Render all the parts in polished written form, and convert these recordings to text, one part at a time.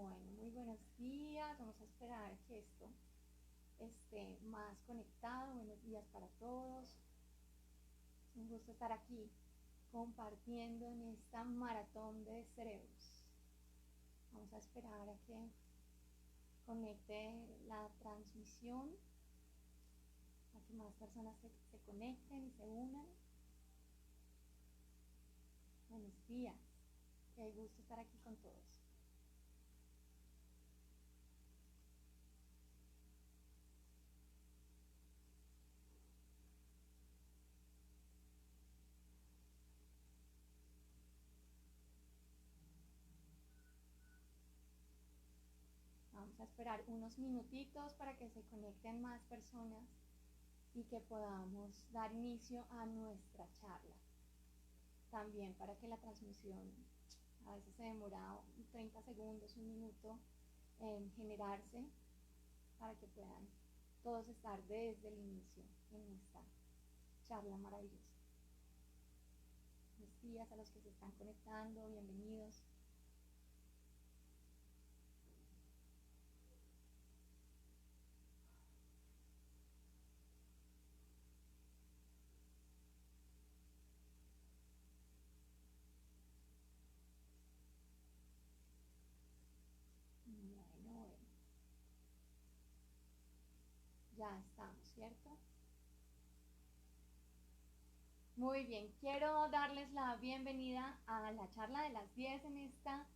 Bueno, muy buenos días. Vamos a esperar que esto esté más conectado. Buenos días para todos. Es un gusto estar aquí compartiendo en esta maratón de cerebros. Vamos a esperar a que conecte la transmisión, a que más personas se conecten y se unan. Buenos días. Qué gusto estar aquí con todos. Vamos a esperar unos minutitos para que se conecten más personas y que podamos dar inicio a nuestra charla. También para que la transmisión a veces se demora 30 segundos, un minuto en generarse, para que puedan todos estar desde el inicio en esta charla maravillosa. Buenos días a los que se están conectando, bienvenidos. Bueno, ya estamos, ¿cierto? Muy bien, quiero darles la bienvenida a la charla de las 10 en esta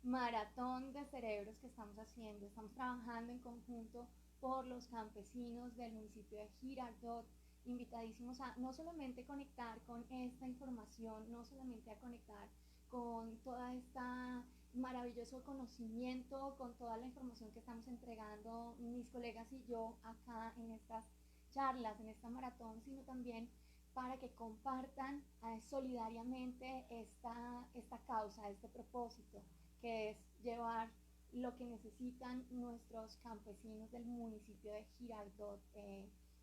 maratón de cerebros que estamos haciendo. Estamos trabajando en conjunto por los campesinos del municipio de Girardot, invitadísimos a no solamente conectar con esta información, no solamente a conectar con toda esta maravilloso conocimiento, con toda la información que estamos entregando mis colegas y yo acá en estas charlas, en esta maratón, sino también para que compartan solidariamente esta causa, este propósito, que es llevar lo que necesitan nuestros campesinos del municipio de Girardot.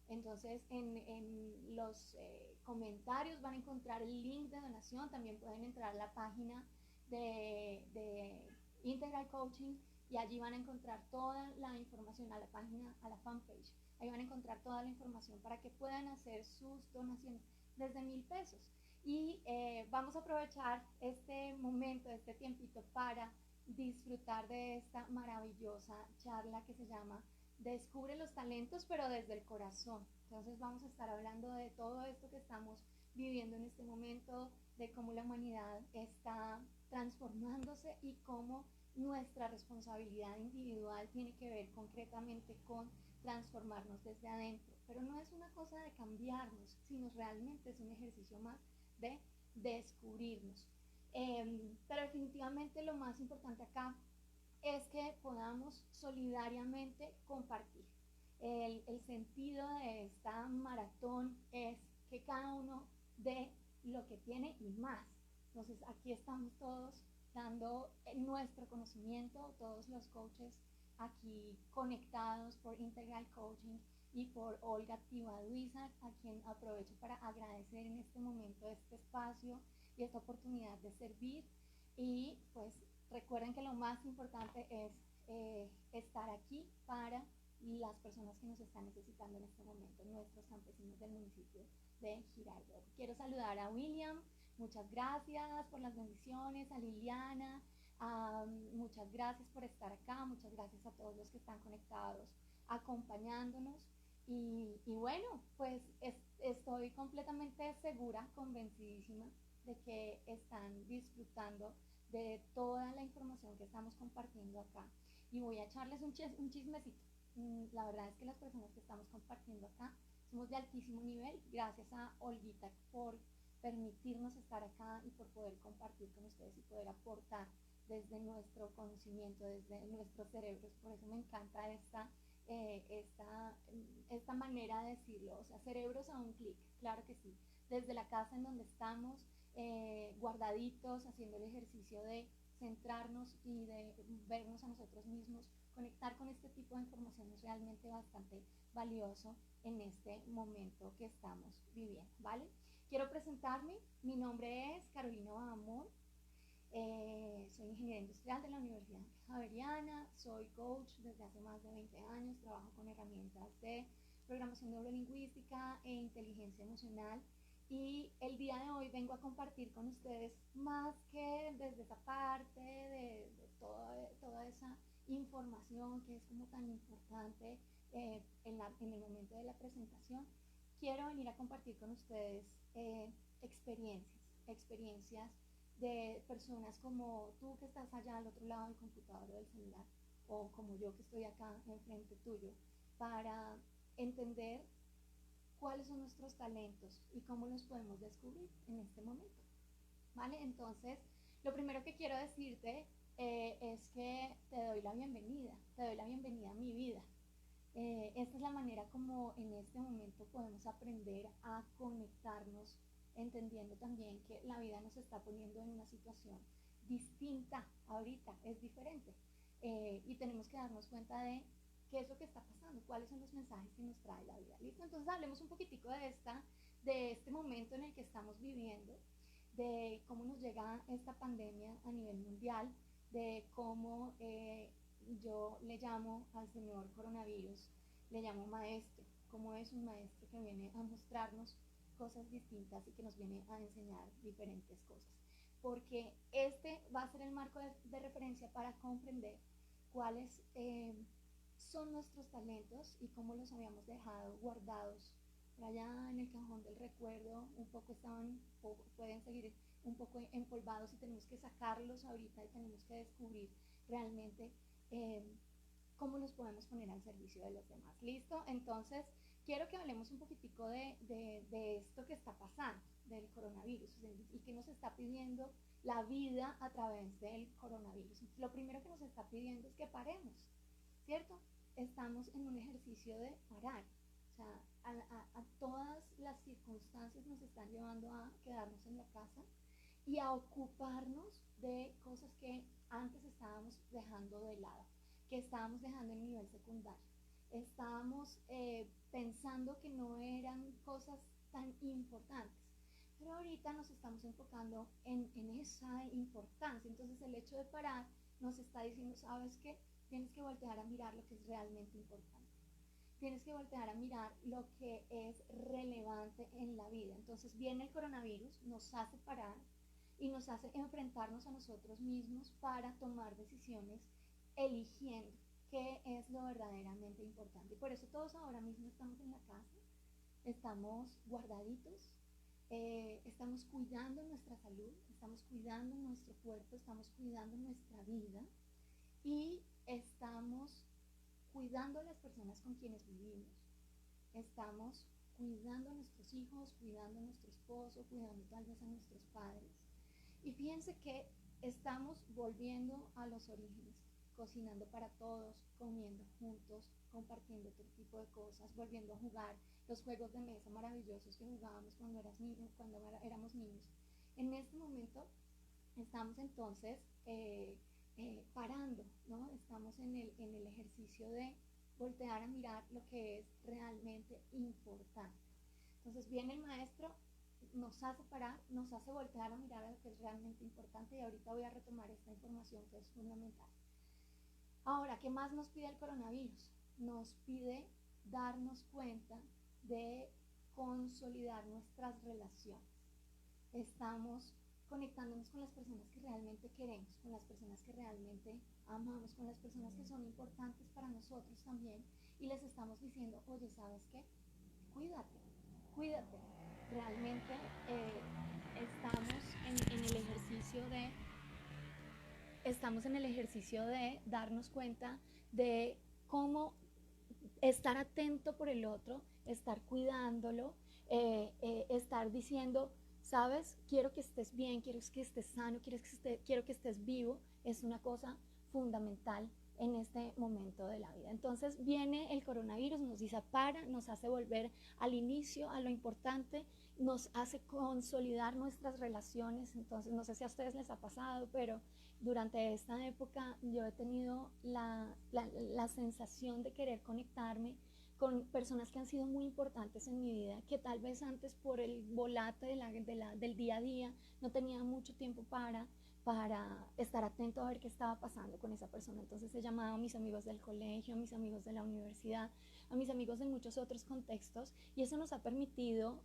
Entonces, en los comentarios van a encontrar el link de donación, también pueden entrar a la página de Integral Coaching y allí van a encontrar toda la información, a la página, a la fanpage. Ahí van a encontrar toda la información para que puedan hacer sus donaciones desde 1,000 pesos. Y vamos a aprovechar este momento, este tiempito para disfrutar de esta maravillosa charla que se llama Descubre los talentos, pero desde el corazón. Entonces vamos a estar hablando de todo esto que estamos viviendo en este momento, de cómo la humanidad está transformándose y cómo nuestra responsabilidad individual tiene que ver concretamente con transformarnos desde adentro. Pero no es una cosa de cambiarnos, sino realmente es un ejercicio más de descubrirnos. Pero definitivamente lo más importante acá es que podamos solidariamente compartir. El sentido de esta maratón es que cada uno dé lo que tiene y más. Entonces aquí estamos todos dando nuestro conocimiento, todos los coaches aquí conectados por Integral Coaching y por Olga Tibaduiza, a quien aprovecho para agradecer en este momento este espacio y esta oportunidad de servir. Y pues recuerden que lo más importante es estar aquí para las personas que nos están necesitando en este momento, nuestros campesinos del municipio de Girardot. Quiero saludar a William, muchas gracias por las bendiciones, a Liliana, muchas gracias por estar acá, muchas gracias a todos los que están conectados, acompañándonos. Y bueno, pues estoy completamente segura, convencidísima de que están disfrutando de toda la información que estamos compartiendo acá. Y voy a echarles un chismecito. La verdad es que las personas que estamos compartiendo acá somos de altísimo nivel, gracias a Olguita por permitirnos estar acá y por poder compartir con ustedes y poder aportar desde nuestro conocimiento, desde nuestros cerebros. Por eso me encanta esta manera de decirlo, o sea, cerebros a un clic, claro que sí, desde la casa en donde estamos, guardaditos, haciendo el ejercicio de centrarnos y de vernos a nosotros mismos, conectar con este tipo de información es realmente bastante valioso en este momento que estamos viviendo, ¿vale? Quiero presentarme, mi nombre es Carolina Bahamón, Soy ingeniera industrial de la Universidad Javeriana, soy coach desde hace más de 20 años, trabajo con herramientas de programación neurolingüística e inteligencia emocional. Y el día de hoy vengo a compartir con ustedes más que desde esa parte de toda esa información que es como tan importante en el momento de la presentación. Quiero venir a compartir con ustedes experiencias de personas como tú que estás allá al otro lado del computador o del celular, o como yo que estoy acá enfrente tuyo, para entender cuáles son nuestros talentos y cómo los podemos descubrir en este momento, ¿vale? Entonces, lo primero que quiero decirte es que te doy la bienvenida a mi vida. Esta es la manera como en este momento podemos aprender a conectarnos, entendiendo también que la vida nos está poniendo en una situación distinta ahorita, es diferente. Y tenemos que darnos cuenta de qué es lo que está pasando, cuáles son los mensajes que nos trae la vida. ¿Listo? Entonces hablemos un poquitico de este momento en el que estamos viviendo, de cómo nos llega esta pandemia a nivel mundial, de cómo yo le llamo al señor coronavirus, le llamo maestro, cómo es un maestro que viene a mostrarnos cosas distintas y que nos viene a enseñar diferentes cosas. Porque este va a ser el marco de referencia para comprender cuáles son nuestros talentos y cómo los habíamos dejado guardados por allá en el cajón del recuerdo, un poco estaban o pueden seguir un poco empolvados y tenemos que sacarlos ahorita y tenemos que descubrir realmente cómo los podemos poner al servicio de los demás. ¿Listo? Entonces, quiero que hablemos un poquitico de esto que está pasando, del coronavirus y que nos está pidiendo la vida a través del coronavirus. Lo primero que nos está pidiendo es que paremos, ¿cierto? Estamos en un ejercicio de parar. O sea, a todas las circunstancias nos están llevando a quedarnos en la casa y a ocuparnos de cosas que antes estábamos dejando de lado, que estábamos dejando en nivel secundario. Estábamos pensando que no eran cosas tan importantes, pero ahorita nos estamos enfocando en esa importancia. Entonces el hecho de parar nos está diciendo, ¿sabes qué? Tienes que voltear a mirar lo que es realmente importante. Tienes que voltear a mirar lo que es relevante en la vida. Entonces viene el coronavirus, nos hace parar y nos hace enfrentarnos a nosotros mismos para tomar decisiones eligiendo qué es lo verdaderamente importante. Y por eso todos ahora mismo estamos en la casa, estamos guardaditos, estamos cuidando nuestra salud, estamos cuidando nuestro cuerpo, estamos cuidando nuestra vida y estamos cuidando a las personas con quienes vivimos. Estamos cuidando a nuestros hijos, cuidando a nuestro esposo, cuidando tal vez a nuestros padres. Y fíjense que estamos volviendo a los orígenes, cocinando para todos, comiendo juntos, compartiendo todo tipo de cosas, volviendo a jugar los juegos de mesa maravillosos que jugábamos cuando éramos niños. En este momento estamos entonces parando, ¿no? Estamos en el ejercicio de voltear a mirar lo que es realmente importante. Entonces viene el maestro, nos hace parar, nos hace voltear a mirar a lo que es realmente importante y ahorita voy a retomar esta información que es fundamental. Ahora, ¿qué más nos pide el coronavirus? Nos pide darnos cuenta de consolidar nuestras relaciones. Estamos conectándonos con las personas que realmente queremos, con las personas que realmente amamos, con las personas que son importantes para nosotros también y les estamos diciendo, oye, ¿sabes qué? Cuídate, cuídate. Realmente estamos en el ejercicio de darnos cuenta de cómo estar atento por el otro, estar cuidándolo, estar diciendo, sabes, quiero que estés bien, quiero que estés sano, quiero que estés vivo, es una cosa fundamental en este momento de la vida. Entonces viene el coronavirus, nos dispara, nos hace volver al inicio, a lo importante, nos hace consolidar nuestras relaciones. Entonces no sé si a ustedes les ha pasado, pero durante esta época yo he tenido la sensación de querer conectarme con personas que han sido muy importantes en mi vida, que tal vez antes por el volate del día a día no tenía mucho tiempo para, para estar atento a ver qué estaba pasando con esa persona. Entonces he llamado a mis amigos del colegio, a mis amigos de la universidad, a mis amigos de muchos otros contextos, y eso nos ha permitido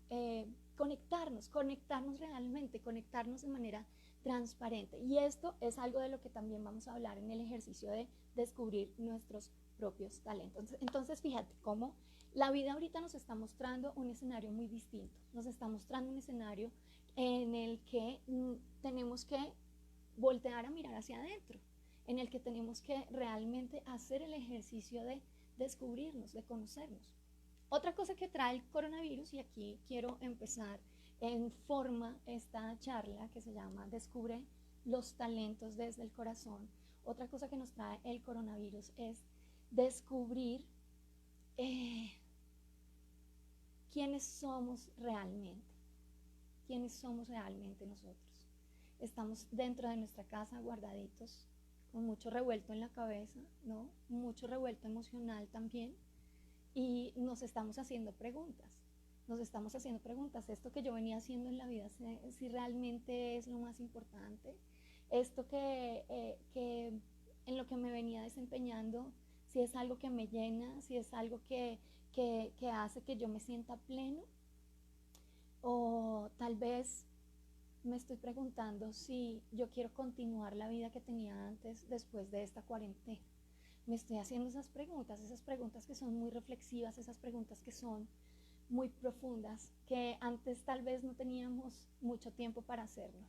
conectarnos realmente, conectarnos de manera transparente. Y esto es algo de lo que también vamos a hablar en el ejercicio de descubrir nuestros propios talentos. Entonces fíjate cómo la vida ahorita nos está mostrando un escenario muy distinto, nos está mostrando un escenario en el que tenemos que voltear a mirar hacia adentro, en el que tenemos que realmente hacer el ejercicio de descubrirnos, de conocernos. Otra cosa que trae el coronavirus, y aquí quiero empezar en forma esta charla que se llama Descubre los talentos desde el corazón. Otra cosa que nos trae el coronavirus es descubrir quiénes somos realmente, quiénes somos realmente nosotros. Estamos dentro de nuestra casa guardaditos, con mucho revuelto en la cabeza, ¿no? Mucho revuelto emocional también, y nos estamos haciendo preguntas. Esto que yo venía haciendo en la vida, si realmente es lo más importante, esto que en lo que me venía desempeñando, si es algo que me llena, si es algo que hace que yo me sienta pleno, o tal vez me estoy preguntando si yo quiero continuar la vida que tenía antes después de esta cuarentena. Me estoy haciendo esas preguntas que son muy reflexivas, esas preguntas que son muy profundas, que antes tal vez no teníamos mucho tiempo para hacernos.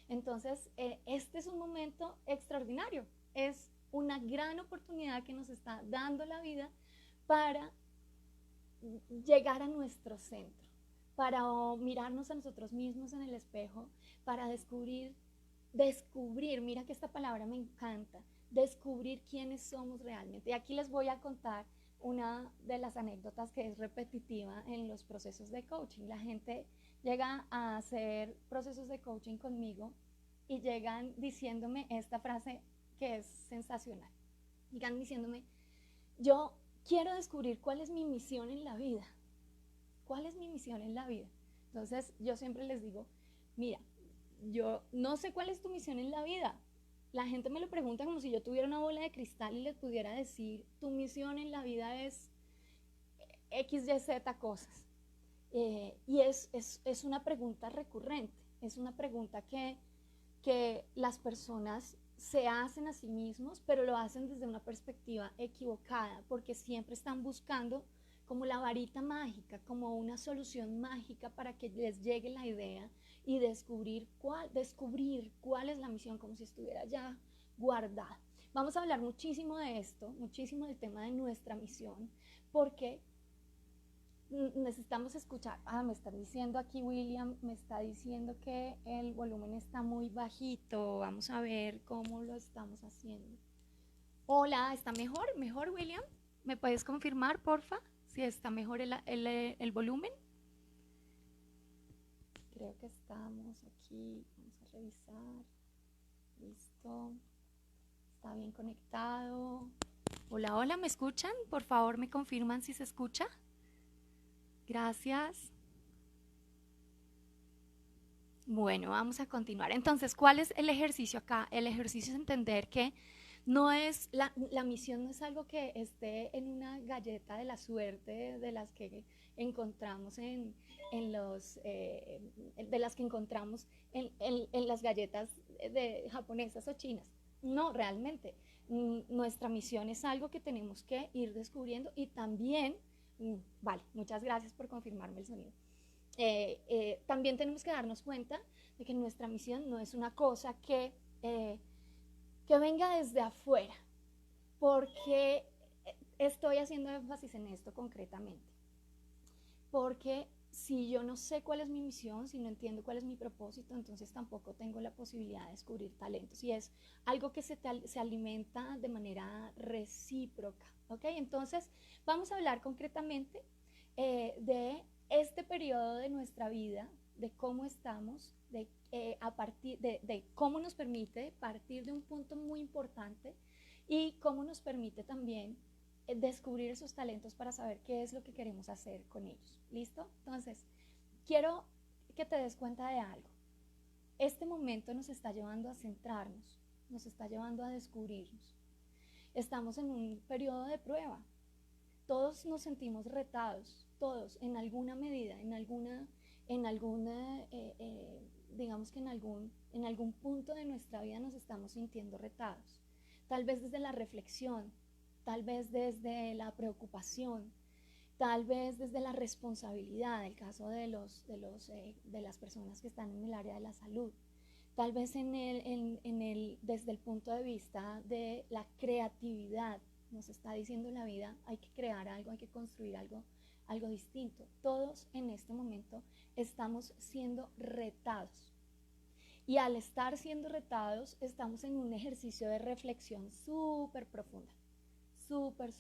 Entonces, este es un momento extraordinario, es una gran oportunidad que nos está dando la vida para llegar a nuestro centro, para mirarnos a nosotros mismos en el espejo, para descubrir, mira que esta palabra me encanta, descubrir quiénes somos realmente. Y aquí les voy a contar una de las anécdotas que es repetitiva en los procesos de coaching. La gente llega a hacer procesos de coaching conmigo y llegan diciéndome esta frase que es sensacional. Llegan diciéndome, yo quiero descubrir cuál es mi misión en la vida. ¿Cuál es mi misión en la vida? Entonces yo siempre les digo, mira, yo no sé cuál es tu misión en la vida. La gente me lo pregunta como si yo tuviera una bola de cristal y les pudiera decir, tu misión en la vida es X, Y, Z cosas. Y es una pregunta recurrente, es una pregunta que las personas se hacen a sí mismos, pero lo hacen desde una perspectiva equivocada, porque siempre están buscando como la varita mágica, como una solución mágica para que les llegue la idea y descubrir cuál es la misión, como si estuviera ya guardada. Vamos a hablar muchísimo de esto, muchísimo del tema de nuestra misión, porque necesitamos escuchar. Me está diciendo aquí William, me está diciendo que el volumen está muy bajito. Vamos a ver cómo lo estamos haciendo. Hola, ¿está mejor? ¿Mejor, William? ¿Me puedes confirmar, porfa, si está mejor el volumen? Creo que estamos aquí. Vamos a revisar. Listo. Está bien conectado. Hola, hola, ¿me escuchan? Por favor, ¿me confirman si se escucha? Gracias. Bueno, vamos a continuar. Entonces, ¿cuál es el ejercicio acá? El ejercicio es entender que no es la misión no es algo que esté en una galleta de la suerte de las que encontramos de las que encontramos en las galletas japonesas o chinas. No, realmente. Nuestra misión es algo que tenemos que ir descubriendo y también, vale, muchas gracias por confirmarme el sonido. También tenemos que darnos cuenta de que nuestra misión no es una cosa que venga desde afuera, porque estoy haciendo énfasis en esto concretamente, porque si yo no sé cuál es mi misión, si no entiendo cuál es mi propósito, entonces tampoco tengo la posibilidad de descubrir talentos, y es algo que se alimenta de manera recíproca, ¿ok? Entonces vamos a hablar concretamente de este periodo de nuestra vida, de cómo estamos, de cómo nos permite partir de un punto muy importante y cómo nos permite también descubrir esos talentos para saber qué es lo que queremos hacer con ellos. ¿Listo? Entonces, quiero que te des cuenta de algo. este momento nos está llevando a centrarnos, nos está llevando a descubrirnos. Estamos en un periodo de prueba. Todos nos sentimos retados, todos, en alguna medida, digamos que en algún punto de nuestra vida nos estamos sintiendo retados. Tal vez desde la reflexión, tal vez desde la preocupación, tal vez desde la responsabilidad, el caso de las personas que están en el área de la salud, tal vez desde el punto de vista de la creatividad. Nos está diciendo la vida, hay que crear algo, hay que construir algo distinto. Todos en este momento estamos siendo retados. Y al estar siendo retados, estamos en un ejercicio de reflexión súper profunda, súper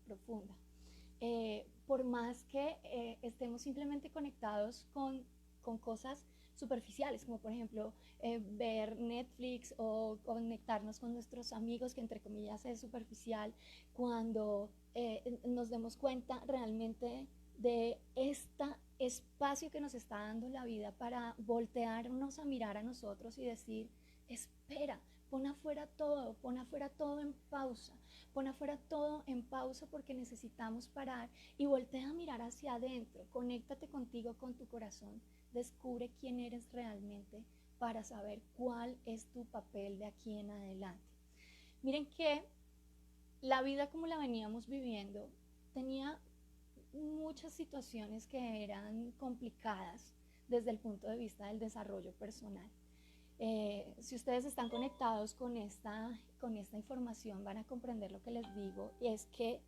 profunda. Por más que estemos simplemente conectados con cosas superficiales, como por ejemplo ver Netflix o conectarnos con nuestros amigos, que entre comillas es superficial, cuando nos demos cuenta realmente de este espacio que nos está dando la vida para voltearnos a mirar a nosotros y decir, espera, pon afuera todo en pausa, pon afuera todo en pausa porque necesitamos parar y voltea a mirar hacia adentro, conéctate contigo, con tu corazón, descubre quién eres realmente para saber cuál es tu papel de aquí en adelante. Miren que la vida como la veníamos viviendo tenía muchas situaciones que eran complicadas desde el punto de vista del desarrollo personal. Si ustedes están conectados con esta información van a comprender lo que les digo, y es que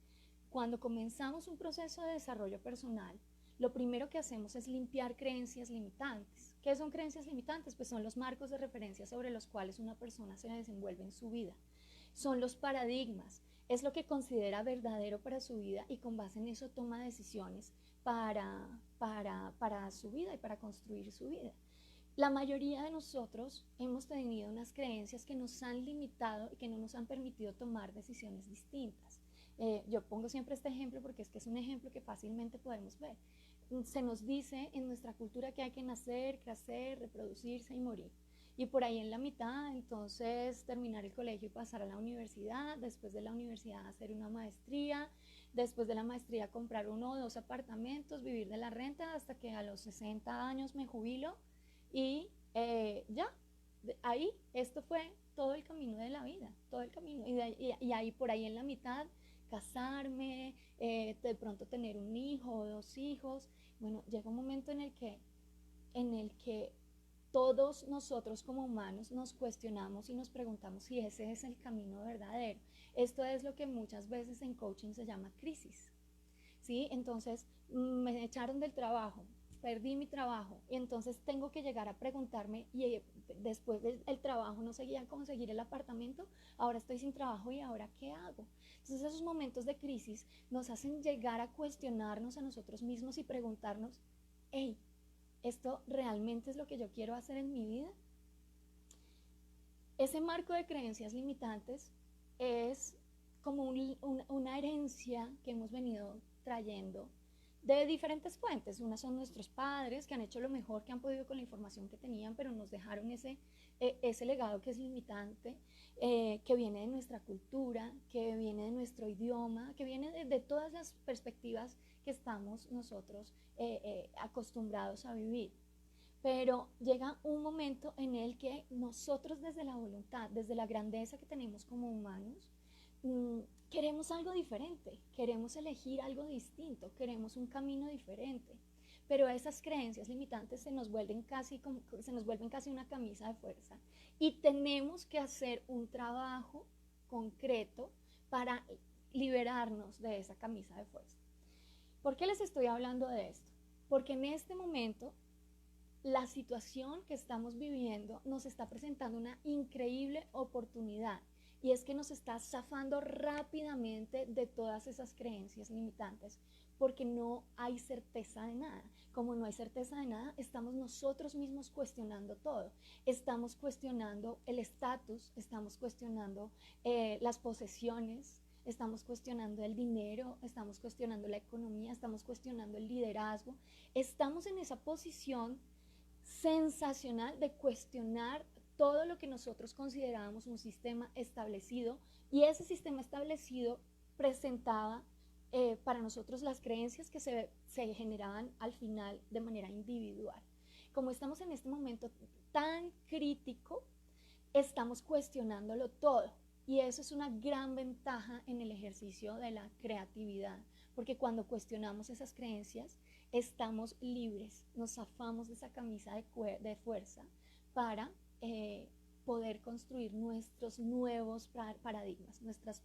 cuando comenzamos un proceso de desarrollo personal, lo primero que hacemos es limpiar creencias limitantes. ¿Qué son creencias limitantes? Pues son los marcos de referencia sobre los cuales una persona se desenvuelve en su vida. Son los paradigmas, es lo que considera verdadero para su vida y con base en eso toma decisiones para su vida y para construir su vida. La mayoría de nosotros hemos tenido unas creencias que nos han limitado y que no nos han permitido tomar decisiones distintas. Yo pongo siempre este ejemplo porque es que es un ejemplo que fácilmente podemos ver. Se nos dice en nuestra cultura que hay que nacer, crecer, reproducirse y morir. Y por ahí en la mitad, entonces, terminar el colegio y pasar a la universidad, después de la universidad hacer una maestría, después de la maestría comprar 1 o 2 apartamentos, vivir de la renta hasta que a los 60 años me jubilo y ya, ahí, esto fue todo el camino de la vida, todo el camino. Y ahí por ahí en la mitad, casarme, de pronto tener un hijo o 2 hijos. Bueno, llega un momento en el que todos nosotros como humanos nos cuestionamos y nos preguntamos si ese es el camino verdadero. Esto es lo que muchas veces en coaching se llama crisis, ¿sí? Entonces, me echaron del trabajo, perdí mi trabajo y entonces tengo que llegar a preguntarme, y después del trabajo no seguía conseguir el apartamento, ahora estoy sin trabajo y ahora ¿qué hago? Entonces esos momentos de crisis nos hacen llegar a cuestionarnos a nosotros mismos y preguntarnos, hey, ¿esto realmente es lo que yo quiero hacer en mi vida? Ese marco de creencias limitantes es como una herencia que hemos venido trayendo de diferentes fuentes. Unas son nuestros padres, que han hecho lo mejor que han podido con la información que tenían, pero nos dejaron ese legado que es limitante, que viene de nuestra cultura, que viene de nuestro idioma, que viene de todas las perspectivas que estamos nosotros acostumbrados a vivir. Pero llega un momento en el que nosotros desde la voluntad, desde la grandeza que tenemos como humanos, queremos algo diferente, queremos elegir algo distinto, queremos un camino diferente. Pero esas creencias limitantes se nos vuelven casi una camisa de fuerza y tenemos que hacer un trabajo concreto para liberarnos de esa camisa de fuerza. ¿Por qué les estoy hablando de esto? Porque en este momento la situación que estamos viviendo nos está presentando una increíble oportunidad, y es que nos está zafando rápidamente de todas esas creencias limitantes, porque no hay certeza de nada. Como no hay certeza de nada, estamos nosotros mismos cuestionando todo. Estamos cuestionando el estatus, estamos cuestionando las posesiones, estamos cuestionando el dinero, estamos cuestionando la economía, estamos cuestionando el liderazgo. Estamos en esa posición sensacional de cuestionar todo lo que nosotros considerábamos un sistema establecido, y ese sistema establecido presentaba para nosotros las creencias que se generaban al final de manera individual. Como estamos en este momento tan crítico, estamos cuestionándolo todo, y eso es una gran ventaja en el ejercicio de la creatividad, porque cuando cuestionamos esas creencias estamos libres, nos zafamos de esa camisa de fuerza para poder construir nuestros nuevos paradigmas, nuestras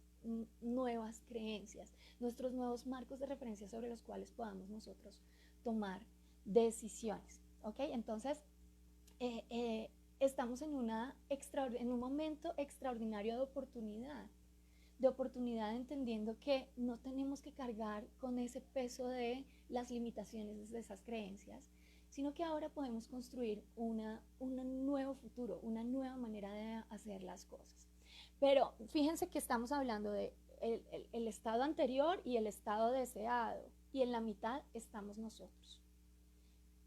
nuevas creencias, nuestros nuevos marcos de referencia sobre los cuales podamos nosotros tomar decisiones. ¿Ok? Entonces, estamos en un momento extraordinario de oportunidad, entendiendo que no tenemos que cargar con ese peso de las limitaciones de esas creencias, sino que ahora podemos construir un nuevo futuro, una nueva manera de hacer las cosas. Pero fíjense que estamos hablando de el estado anterior y el estado deseado, y en la mitad estamos nosotros.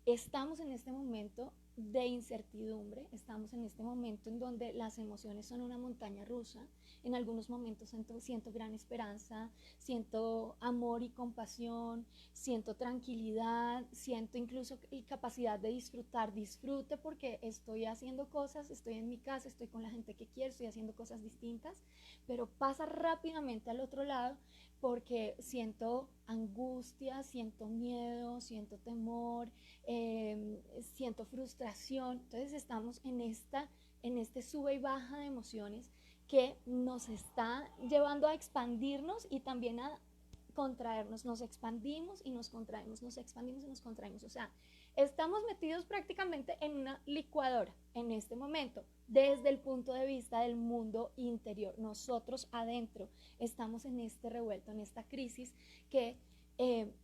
Estamos en este momento de incertidumbre, estamos en este momento en donde las emociones son una montaña rusa. En algunos momentos siento gran esperanza, siento amor y compasión, siento tranquilidad, siento incluso capacidad de disfrute porque estoy haciendo cosas, estoy en mi casa, estoy con la gente que quiero, estoy haciendo cosas distintas, pero pasa rápidamente al otro lado porque siento angustia, siento miedo, siento temor, siento frustración. Entonces estamos en este sube y baja de emociones que nos está llevando a expandirnos y también a contraernos. Nos expandimos y nos contraemos, nos expandimos y nos contraemos. O sea, estamos metidos prácticamente en una licuadora en este momento, desde el punto de vista del mundo interior. Nosotros adentro estamos en este revuelto, en esta crisis que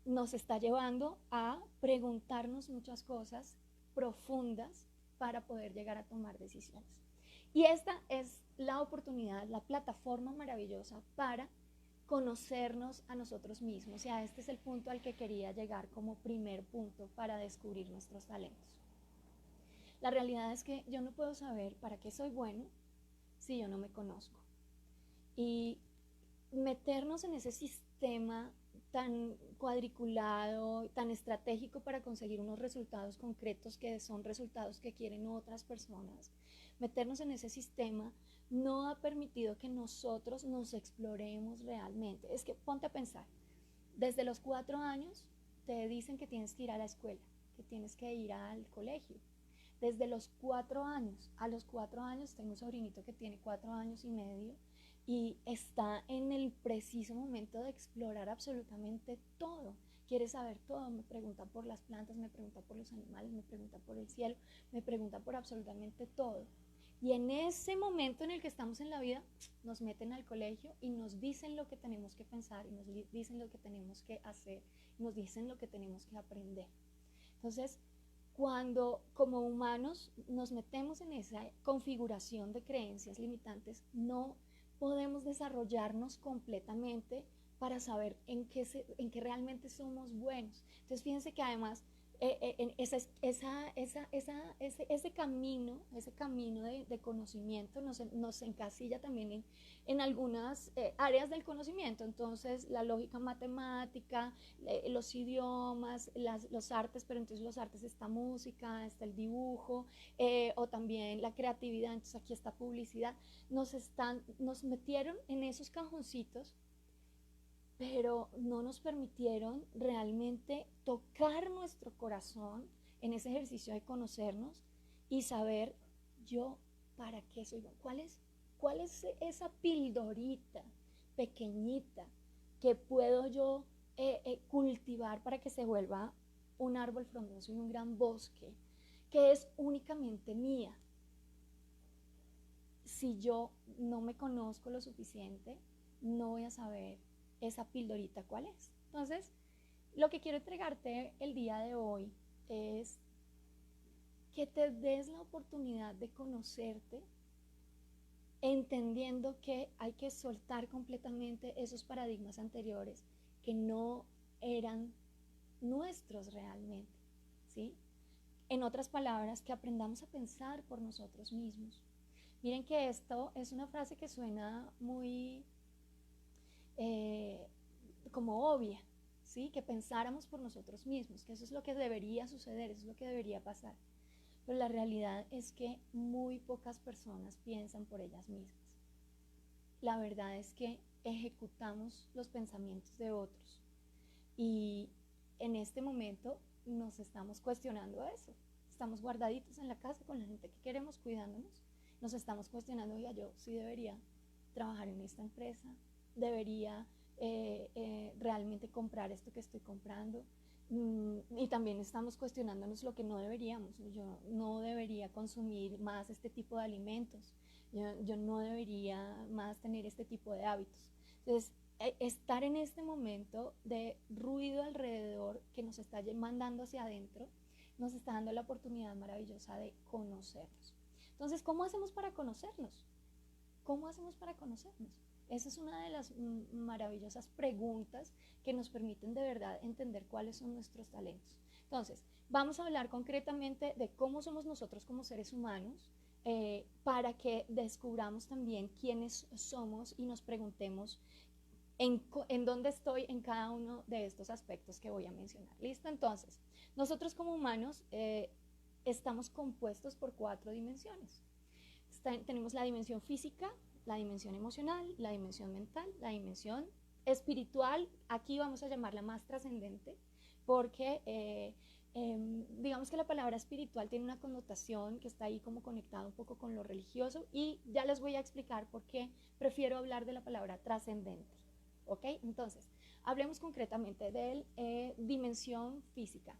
nos está llevando a preguntarnos muchas cosas profundas para poder llegar a tomar decisiones. Y esta es la oportunidad, la plataforma maravillosa para conocernos a nosotros mismos. O sea, este es el punto al que quería llegar como primer punto para descubrir nuestros talentos. La realidad es que yo no puedo saber para qué soy bueno si yo no me conozco. Y meternos en ese sistema tan cuadriculado, tan estratégico para conseguir unos resultados concretos que son resultados que quieren otras personas, meternos en ese sistema no ha permitido que nosotros nos exploremos realmente. Es que ponte a pensar, desde los 4 años te dicen que tienes que ir a la escuela, que tienes que ir al colegio. Desde los 4 años, a los 4 años, tengo un sobrinito que tiene 4 años y medio, y está en el preciso momento de explorar absolutamente todo. Quiere saber todo, me pregunta por las plantas, me pregunta por los animales, me pregunta por el cielo, me pregunta por absolutamente todo. Y en ese momento en el que estamos en la vida, nos meten al colegio y nos dicen lo que tenemos que pensar, y nos dicen lo que tenemos que hacer, y nos dicen lo que tenemos que aprender. Entonces, cuando como humanos nos metemos en esa configuración de creencias limitantes, no podemos desarrollarnos completamente para saber en qué realmente somos buenos. Entonces fíjense que además ese camino de conocimiento nos encasilla también en algunas áreas del conocimiento. Entonces la lógica matemática, los idiomas, los artes, pero entonces los artes está música, está el dibujo, o también la creatividad. Entonces aquí está publicidad. Nos metieron en esos cajoncitos, pero no nos permitieron realmente tocar nuestro corazón en ese ejercicio de conocernos y saber yo para qué soy bueno. ¿Cuál es esa pildorita pequeñita que puedo yo cultivar para que se vuelva un árbol frondoso y un gran bosque que es únicamente mía? Si yo no me conozco lo suficiente, no voy a saber esa pildorita cuál es. Entonces, lo que quiero entregarte el día de hoy es que te des la oportunidad de conocerte, entendiendo que hay que soltar completamente esos paradigmas anteriores que no eran nuestros realmente, ¿sí? En otras palabras, que aprendamos a pensar por nosotros mismos. Miren que esto es una frase que suena muy como obvia, ¿sí? Que pensáramos por nosotros mismos, que eso es lo que debería suceder, eso es lo que debería pasar. Pero la realidad es que muy pocas personas piensan por ellas mismas. La verdad es que ejecutamos los pensamientos de otros y en este momento nos estamos cuestionando eso. Estamos guardaditos en la casa con la gente que queremos, cuidándonos. Nos estamos cuestionando, oiga, yo sí debería trabajar en esta empresa, debería realmente comprar esto que estoy comprando. Y también estamos cuestionándonos lo que no deberíamos. Yo no debería consumir más este tipo de alimentos. Yo no debería más tener este tipo de hábitos. Entonces, estar en este momento de ruido alrededor que nos está mandando hacia adentro, nos está dando la oportunidad maravillosa de conocernos. Entonces, ¿cómo hacemos para conocernos? ¿Cómo hacemos para conocernos? Esa es una de las maravillosas preguntas que nos permiten de verdad entender cuáles son nuestros talentos. Entonces, vamos a hablar concretamente de cómo somos nosotros como seres humanos, para que descubramos también quiénes somos y nos preguntemos en dónde estoy en cada uno de estos aspectos que voy a mencionar. ¿Listo? Entonces, nosotros como humanos estamos compuestos por 4 dimensiones. Tenemos la dimensión física, la dimensión emocional, la dimensión mental, la dimensión espiritual. Aquí vamos a llamarla más trascendente porque digamos que la palabra espiritual tiene una connotación que está ahí como conectada un poco con lo religioso, y ya les voy a explicar por qué prefiero hablar de la palabra trascendente. ¿Ok? Entonces, hablemos concretamente de dimensión física.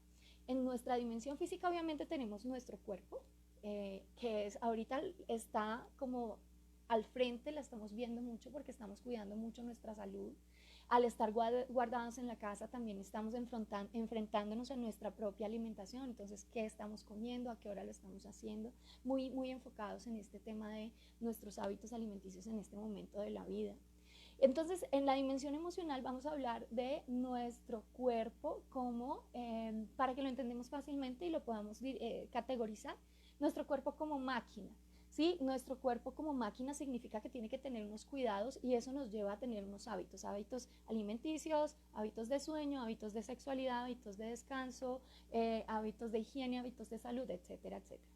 En nuestra dimensión física obviamente tenemos nuestro cuerpo, que es ahorita está como al frente, la estamos viendo mucho porque estamos cuidando mucho nuestra salud. Al estar guardados en la casa también estamos enfrentándonos a nuestra propia alimentación. Entonces, ¿qué estamos comiendo? ¿A qué hora lo estamos haciendo? Muy, muy enfocados en este tema de nuestros hábitos alimenticios en este momento de la vida. Entonces, en la dimensión emocional vamos a hablar de nuestro cuerpo como, para que lo entendamos fácilmente y lo podamos categorizar, nuestro cuerpo como máquina. ¿Sí? Nuestro cuerpo como máquina significa que tiene que tener unos cuidados, y eso nos lleva a tener unos hábitos alimenticios, hábitos de sueño, hábitos de sexualidad, hábitos de descanso, hábitos de higiene, hábitos de salud, etcétera, etcétera.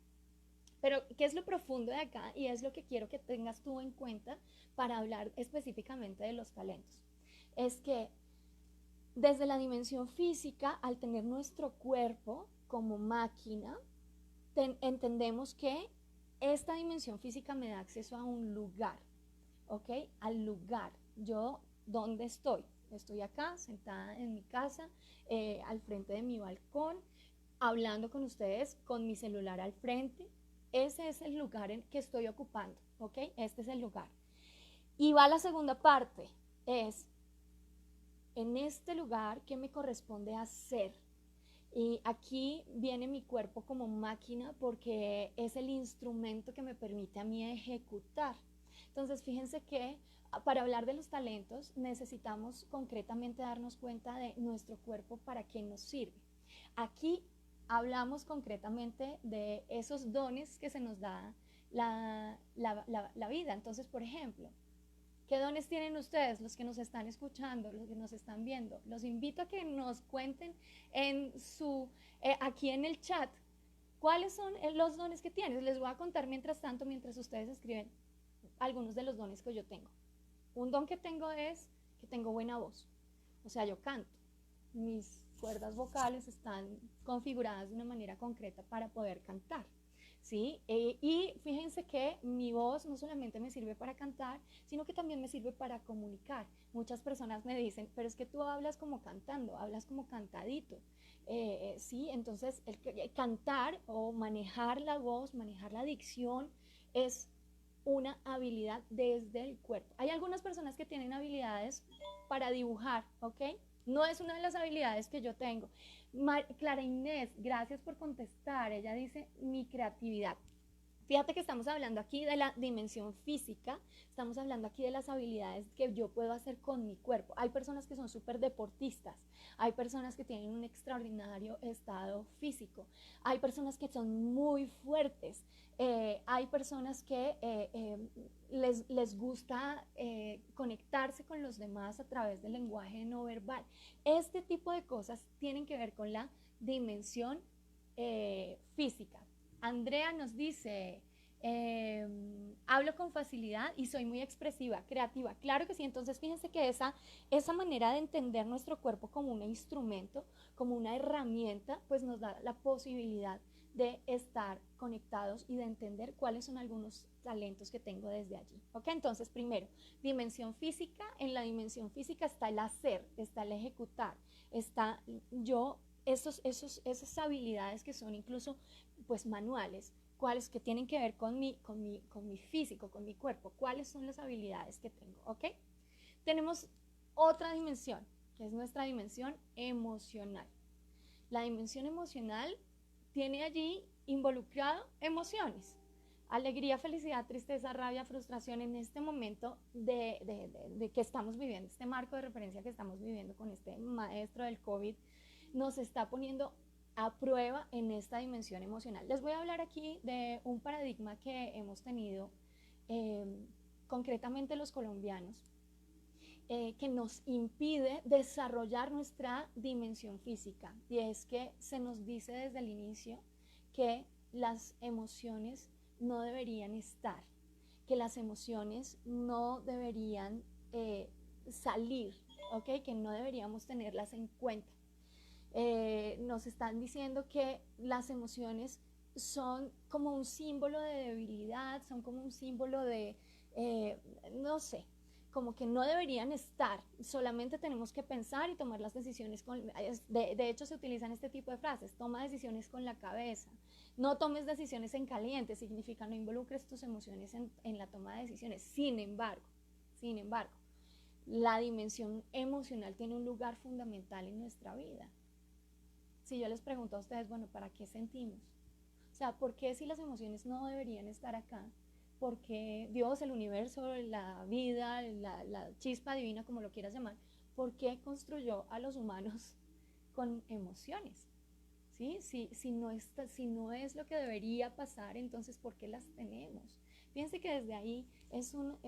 Pero, ¿qué es lo profundo de acá? Y es lo que quiero que tengas tú en cuenta para hablar específicamente de los talentos. Es que desde la dimensión física, al tener nuestro cuerpo como máquina, entendemos que esta dimensión física me da acceso a un lugar, ¿ok? Al lugar. Yo, ¿dónde estoy? Estoy acá, sentada en mi casa, al frente de mi balcón, hablando con ustedes, con mi celular al frente. Ese es el lugar en que estoy ocupando, ¿ok? Este es el lugar. Y va la segunda parte, es en este lugar, ¿qué me corresponde hacer? Y aquí viene mi cuerpo como máquina porque es el instrumento que me permite a mí ejecutar. Entonces, fíjense que para hablar de los talentos necesitamos concretamente darnos cuenta de nuestro cuerpo para qué nos sirve. Aquí hablamos concretamente de esos dones que se nos da la vida. Entonces, por ejemplo, ¿qué dones tienen ustedes, los que nos están escuchando, los que nos están viendo? Los invito a que nos cuenten aquí en el chat, cuáles son los dones que tienen. Les voy a contar mientras tanto, mientras ustedes escriben, algunos de los dones que yo tengo. Un don que tengo es que tengo buena voz. O sea, yo canto. Mis cuerdas vocales están configuradas de una manera concreta para poder cantar. ¿Sí? Y fíjense que mi voz no solamente me sirve para cantar, sino que también me sirve para comunicar. Muchas personas me dicen, pero es que tú hablas como cantando, hablas como cantadito. ¿Sí? Entonces, cantar o manejar la voz, manejar la dicción, es una habilidad desde el cuerpo. Hay algunas personas que tienen habilidades para dibujar, ¿ok? No es una de las habilidades que yo tengo. Clara Inés, gracias por contestar. Ella dice mi creatividad. Fíjate que estamos hablando aquí de la dimensión física, estamos hablando aquí de las habilidades que yo puedo hacer con mi cuerpo. Hay personas que son súper deportistas, hay personas que tienen un extraordinario estado físico, hay personas que son muy fuertes, hay personas que les gusta conectarse con los demás a través del lenguaje no verbal. Este tipo de cosas tienen que ver con la dimensión física. Andrea nos dice, hablo con facilidad y soy muy expresiva, creativa. Claro que sí, entonces fíjense que esa manera de entender nuestro cuerpo como un instrumento, como una herramienta, pues nos da la posibilidad de estar conectados y de entender cuáles son algunos talentos que tengo desde allí. ¿Ok? Entonces, primero, dimensión física. En la dimensión física está el hacer, está el ejecutar, está yo, esas habilidades que son incluso pues manuales, cuáles que tienen que ver con mi físico, con mi cuerpo, cuáles son las habilidades que tengo, ¿ok? Tenemos otra dimensión, que es nuestra dimensión emocional. La dimensión emocional tiene allí involucrado emociones, alegría, felicidad, tristeza, rabia, frustración en este momento de que estamos viviendo, este marco de referencia que estamos viviendo con este maestro del COVID, nos está poniendo a prueba en esta dimensión emocional. Les voy a hablar aquí de un paradigma que hemos tenido, eh, concretamente los colombianos, que nos impide desarrollar nuestra dimensión física. Y es que se nos dice desde el inicio que las emociones no deberían estar, que las emociones no deberían salir, ¿ok? Que no deberíamos tenerlas en cuenta. Nos están diciendo que las emociones son como un símbolo de debilidad, son como un símbolo de, no sé, como que no deberían estar, solamente tenemos que pensar y tomar las decisiones de hecho se utilizan este tipo de frases, toma decisiones con la cabeza, no tomes decisiones en caliente, significa no involucres tus emociones en la toma de decisiones. Sin embargo, la dimensión emocional tiene un lugar fundamental en nuestra vida. Si yo les pregunto a ustedes, bueno, ¿para qué sentimos? O sea, ¿por qué si las emociones no deberían estar acá? ¿Por qué Dios, el universo, la vida, la chispa divina, como lo quieras llamar, por qué construyó a los humanos con emociones? ¿Sí? Si no es lo que debería pasar, entonces ¿por qué las tenemos? Fíjense que desde ahí es un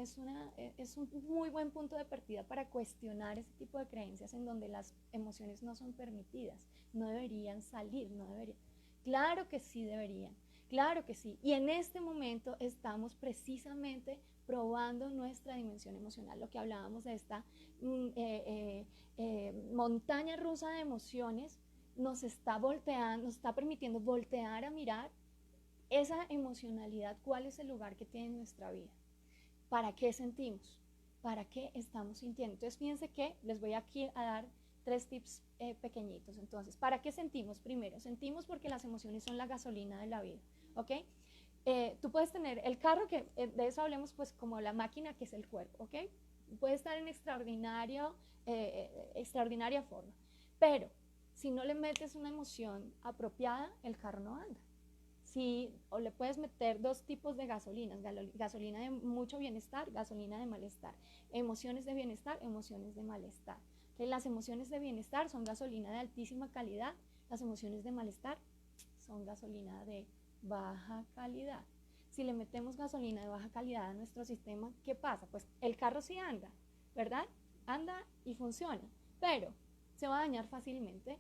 muy buen punto de partida para cuestionar ese tipo de creencias en donde las emociones no son permitidas, no deberían salir, no deberían. Claro que sí deberían, claro que sí. Y en este momento estamos precisamente probando nuestra dimensión emocional, lo que hablábamos de esta montaña rusa de emociones nos está volteando, nos está permitiendo voltear a mirar esa emocionalidad, cuál es el lugar que tiene en nuestra vida, para qué sentimos, para qué estamos sintiendo. Entonces fíjense que les voy aquí a dar 3 tips pequeñitos. Entonces, ¿para qué sentimos? Primero, sentimos porque las emociones son la gasolina de la vida, ¿ok? Tú puedes tener el carro, que de eso hablemos pues como la máquina que es el cuerpo, ¿ok? Puede estar en extraordinaria forma, pero si no le metes una emoción apropiada, el carro no anda. O le puedes meter 2 tipos de gasolinas, gasolina de mucho bienestar, gasolina de malestar, emociones de bienestar, emociones de malestar. Las emociones de bienestar son gasolina de altísima calidad, las emociones de malestar son gasolina de baja calidad. Si le metemos gasolina de baja calidad a nuestro sistema, ¿qué pasa? Pues el carro sí anda, ¿verdad? Anda y funciona, pero se va a dañar fácilmente,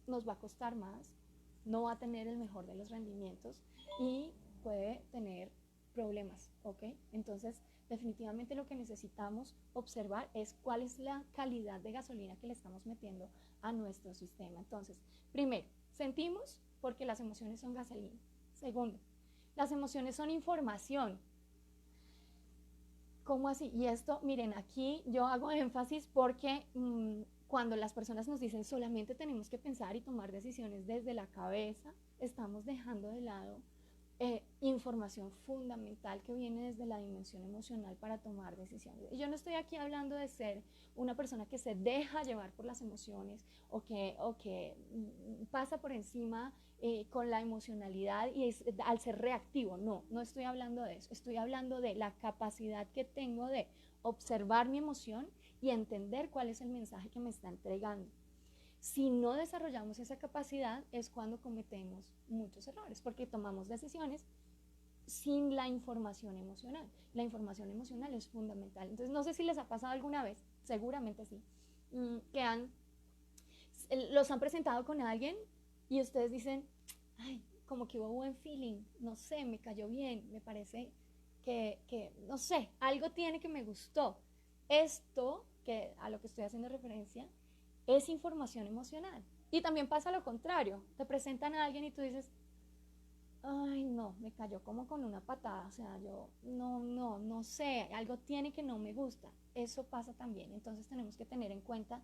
nos va a costar más, no va a tener el mejor de los rendimientos y puede tener problemas, ¿ok? Entonces, definitivamente lo que necesitamos observar es cuál es la calidad de gasolina que le estamos metiendo a nuestro sistema. Entonces, primero, sentimos porque las emociones son gasolina. Segundo, las emociones son información. ¿Cómo así? Y esto, miren, aquí yo hago énfasis porque cuando las personas nos dicen solamente tenemos que pensar y tomar decisiones desde la cabeza, estamos dejando de lado información fundamental que viene desde la dimensión emocional para tomar decisiones. Y yo no estoy aquí hablando de ser una persona que se deja llevar por las emociones o que pasa por encima con la emocionalidad y al ser reactivo. No, no estoy hablando de eso. Estoy hablando de la capacidad que tengo de observar mi emoción y entender cuál es el mensaje que me está entregando. Si no desarrollamos esa capacidad es cuando cometemos muchos errores, porque tomamos decisiones sin la información emocional. La información emocional es fundamental. Entonces, no sé si les ha pasado alguna vez, seguramente sí, que los han presentado con alguien y ustedes dicen, ay, como que hubo buen feeling, no sé, me cayó bien, me parece que no sé, algo tiene que me gustó. Esto, que a lo que estoy haciendo referencia, es información emocional. Y también pasa lo contrario, te presentan a alguien y tú dices, ay no, me cayó como con una patada, o sea, yo no sé, algo tiene que no me gusta. Eso pasa también, entonces tenemos que tener en cuenta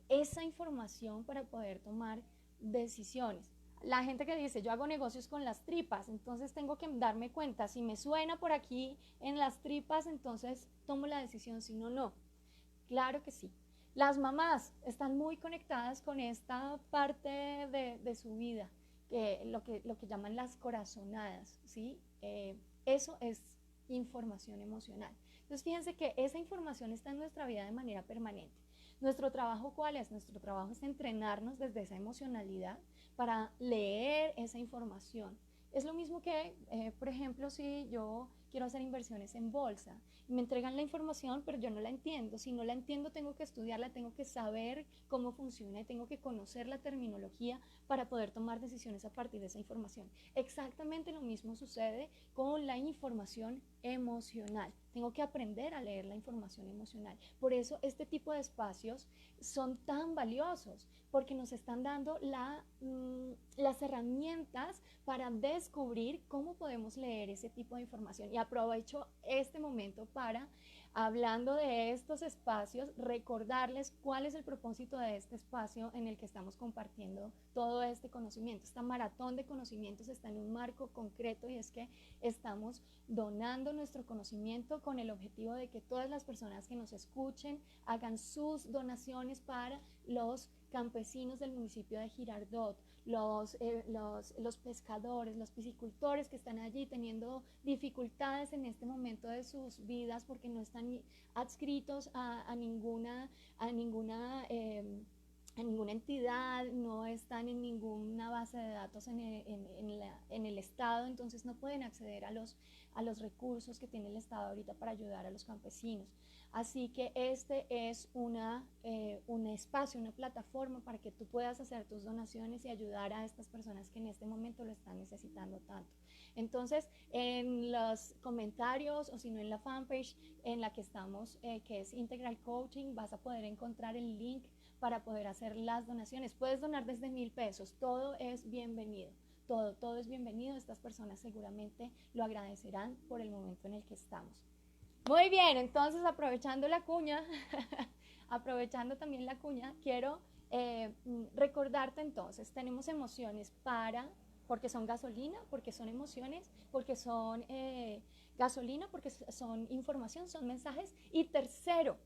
esa información para poder tomar decisiones. La gente que dice, yo hago negocios con las tripas, entonces tengo que darme cuenta, si me suena por aquí en las tripas, entonces tomo la decisión, si no, no. Claro que sí. Las mamás están muy conectadas con esta parte de su vida, lo que llaman las corazonadas, ¿sí? Eso es información emocional. Entonces, fíjense que esa información está en nuestra vida de manera permanente. ¿Nuestro trabajo cuál es? Nuestro trabajo es entrenarnos desde esa emocionalidad para leer esa información. Es lo mismo que, por ejemplo, si yo quiero hacer inversiones en bolsa, me entregan la información, pero yo no la entiendo. Si no la entiendo, tengo que estudiarla, tengo que saber cómo funciona y tengo que conocer la terminología para poder tomar decisiones a partir de esa información. Exactamente lo mismo sucede con la información emocional. Tengo que aprender a leer la información emocional. Por eso este tipo de espacios son tan valiosos, porque nos están dando las herramientas para descubrir cómo podemos leer ese tipo de información. Y aprovecho este momento para, hablando de estos espacios, recordarles cuál es el propósito de este espacio en el que estamos compartiendo todo este conocimiento. Esta maratón de conocimientos está en un marco concreto y es que estamos donando nuestro conocimiento con el objetivo de que todas las personas que nos escuchen hagan sus donaciones para los campesinos del municipio de Girardot, los pescadores, los piscicultores que están allí teniendo dificultades en este momento de sus vidas porque no están adscritos a ninguna entidad, no están en ninguna base de datos en el Estado, entonces no pueden acceder a los recursos que tiene el Estado ahorita para ayudar a los campesinos. Así que este es un espacio, una plataforma para que tú puedas hacer tus donaciones y ayudar a estas personas que en este momento lo están necesitando tanto. Entonces, en los comentarios o si no en la fanpage en la que estamos, que es Integral Coaching, vas a poder encontrar el link para poder hacer las donaciones. Puedes donar desde 1,000 pesos, todo es bienvenido. Todo es bienvenido, estas personas seguramente lo agradecerán por el momento en el que estamos. Muy bien, entonces aprovechando la cuña, aprovechando también la cuña, quiero recordarte entonces, tenemos emociones porque son gasolina, porque son emociones, porque son gasolina, porque son información, son mensajes. Y tercero,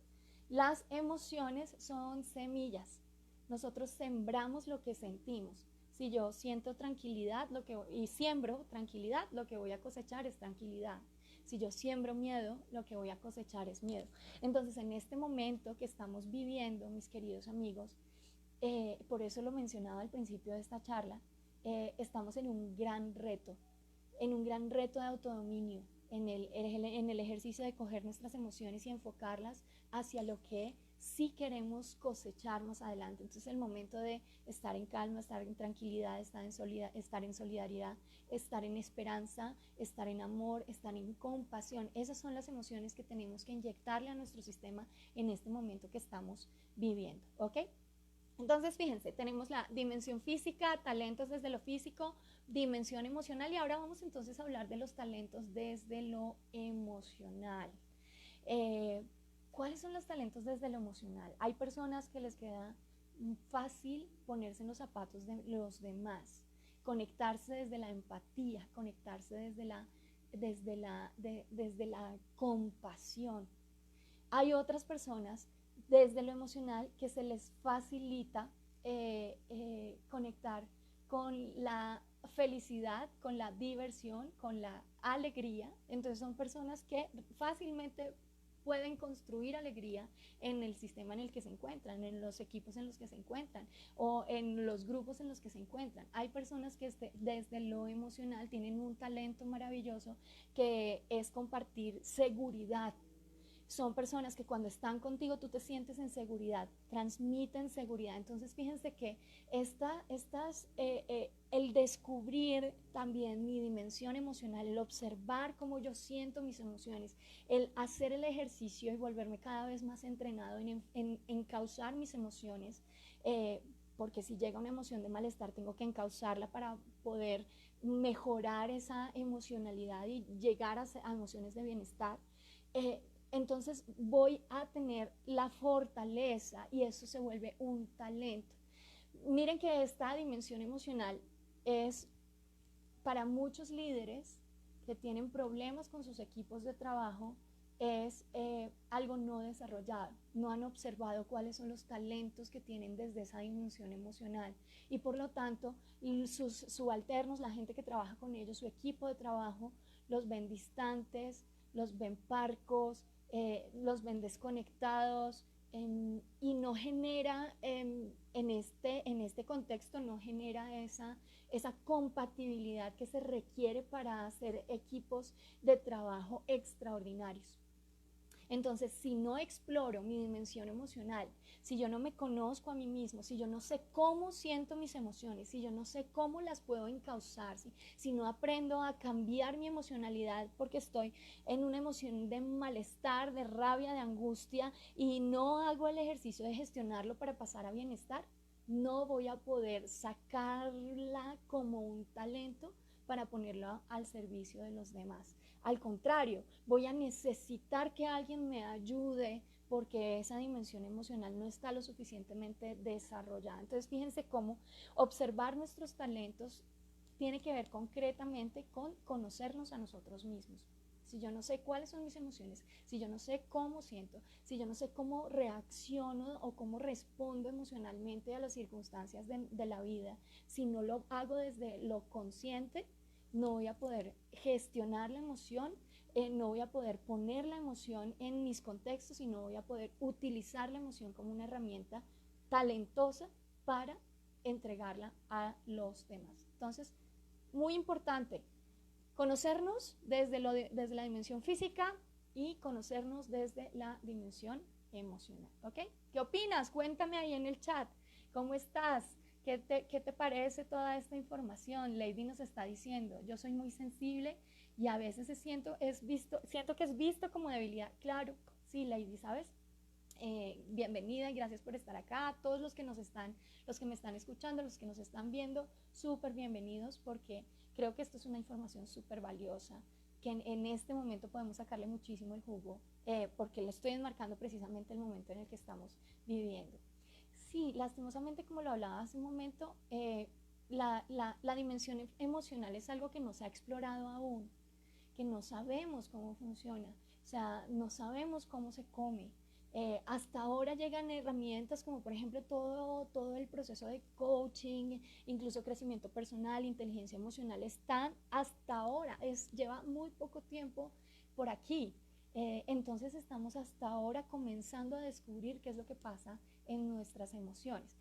las emociones son semillas. Nosotros sembramos lo que sentimos. Si yo siento tranquilidad y siembro tranquilidad, lo que voy a cosechar es tranquilidad. Si yo siembro miedo, lo que voy a cosechar es miedo. Entonces, en este momento que estamos viviendo, mis queridos amigos, por eso lo mencionaba al principio de esta charla, estamos en un gran reto de autodominio, en el ejercicio de coger nuestras emociones y enfocarlas hacia lo que sí queremos cosechar más adelante. Entonces el momento de estar en calma, estar en tranquilidad, estar en solidaridad, estar en esperanza, estar en amor, estar en compasión, esas son las emociones que tenemos que inyectarle a nuestro sistema en este momento que estamos viviendo, ¿ok? Entonces, fíjense, tenemos la dimensión física, talentos desde lo físico, dimensión emocional y ahora vamos entonces a hablar de los talentos desde lo emocional. ¿Cuáles son los talentos desde lo emocional? Hay personas que les queda fácil ponerse en los zapatos de los demás. conectarse desde la empatía, conectarse desde la compasión. Hay otras personas desde lo emocional que se les facilita conectar con la felicidad, con la diversión, con la alegría. Entonces son personas que fácilmente pueden construir alegría en el sistema en el que se encuentran, en los equipos en los que se encuentran o en los grupos en los que se encuentran. Hay personas que desde lo emocional tienen un talento maravilloso que es compartir seguridad. Son personas que cuando están contigo tú te sientes en seguridad, transmiten seguridad. Entonces fíjense que el descubrir también mi dimensión emocional, el observar cómo yo siento mis emociones, el hacer el ejercicio y volverme cada vez más entrenado en encauzar mis emociones, porque si llega una emoción de malestar tengo que encauzarla para poder mejorar esa emocionalidad y llegar a emociones de bienestar. Entonces voy a tener la fortaleza y eso se vuelve un talento. Miren que esta dimensión emocional es para muchos líderes que tienen problemas con sus equipos de trabajo, es algo no desarrollado. No han observado cuáles son los talentos que tienen desde esa dimensión emocional y por lo tanto sus subalternos, la gente que trabaja con ellos, su equipo de trabajo, los ven distantes, los ven parcos, los ven desconectados, y no genera en este contexto no genera esa compatibilidad que se requiere para hacer equipos de trabajo extraordinarios. Entonces, si no exploro mi dimensión emocional, si yo no me conozco a mí mismo, si yo no sé cómo siento mis emociones, si yo no sé cómo las puedo encauzar, si no aprendo a cambiar mi emocionalidad porque estoy en una emoción de malestar, de rabia, de angustia y no hago el ejercicio de gestionarlo para pasar a bienestar, no voy a poder sacarla como un talento para ponerlo al servicio de los demás. Al contrario, voy a necesitar que alguien me ayude porque esa dimensión emocional no está lo suficientemente desarrollada. Entonces, fíjense cómo observar nuestros talentos tiene que ver concretamente con conocernos a nosotros mismos. Si yo no sé cuáles son mis emociones, si yo no sé cómo siento, si yo no sé cómo reacciono o cómo respondo emocionalmente a las circunstancias de la vida, si no lo hago desde lo consciente, no voy a poder gestionar la emoción, no voy a poder poner la emoción en mis contextos y no voy a poder utilizar la emoción como una herramienta talentosa para entregarla a los demás. Entonces, muy importante, conocernos desde la dimensión física y conocernos desde la dimensión emocional, ¿ok? ¿Qué opinas? Cuéntame ahí en el chat, ¿cómo estás? ¿Qué te parece toda esta información? Lady nos está diciendo, yo soy muy sensible y a veces siento que es visto como debilidad. Claro, sí, Lady, ¿sabes? Bienvenida y gracias por estar acá. Todos los que me están escuchando, los que nos están viendo, súper bienvenidos porque creo que esto es una información súper valiosa que en este momento podemos sacarle muchísimo el jugo porque le estoy enmarcando precisamente el momento en el que estamos viviendo. Sí, lastimosamente, como lo hablaba hace un momento, la dimensión emocional es algo que no se ha explorado aún, que no sabemos cómo funciona, o sea, no sabemos cómo se come. Hasta ahora llegan herramientas como por ejemplo todo el proceso de coaching, incluso crecimiento personal, inteligencia emocional, están hasta ahora, lleva muy poco tiempo por aquí. Entonces estamos hasta ahora comenzando a descubrir qué es lo que pasa en nuestras emociones.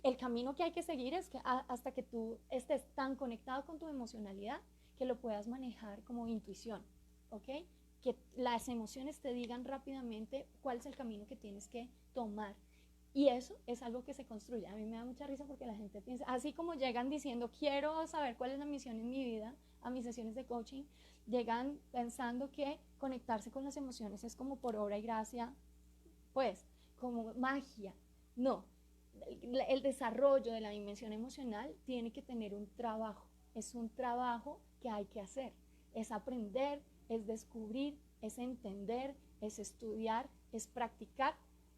El camino que hay que seguir es que hasta que tú estés tan conectado con tu emocionalidad que lo puedas manejar como intuición, ¿ok? Que las emociones te digan rápidamente cuál es el camino que tienes que tomar. Y eso es algo que se construye. A mí me da mucha risa porque la gente piensa, así como llegan diciendo, quiero saber cuál es la misión en mi vida, a mis sesiones de coaching, llegan pensando que conectarse con las emociones es como por obra y gracia, pues, como magia. No, el desarrollo de la dimensión emocional tiene que tener un trabajo. Es un trabajo que hay que hacer. Es aprender, es descubrir, es entender, es estudiar, es practicar.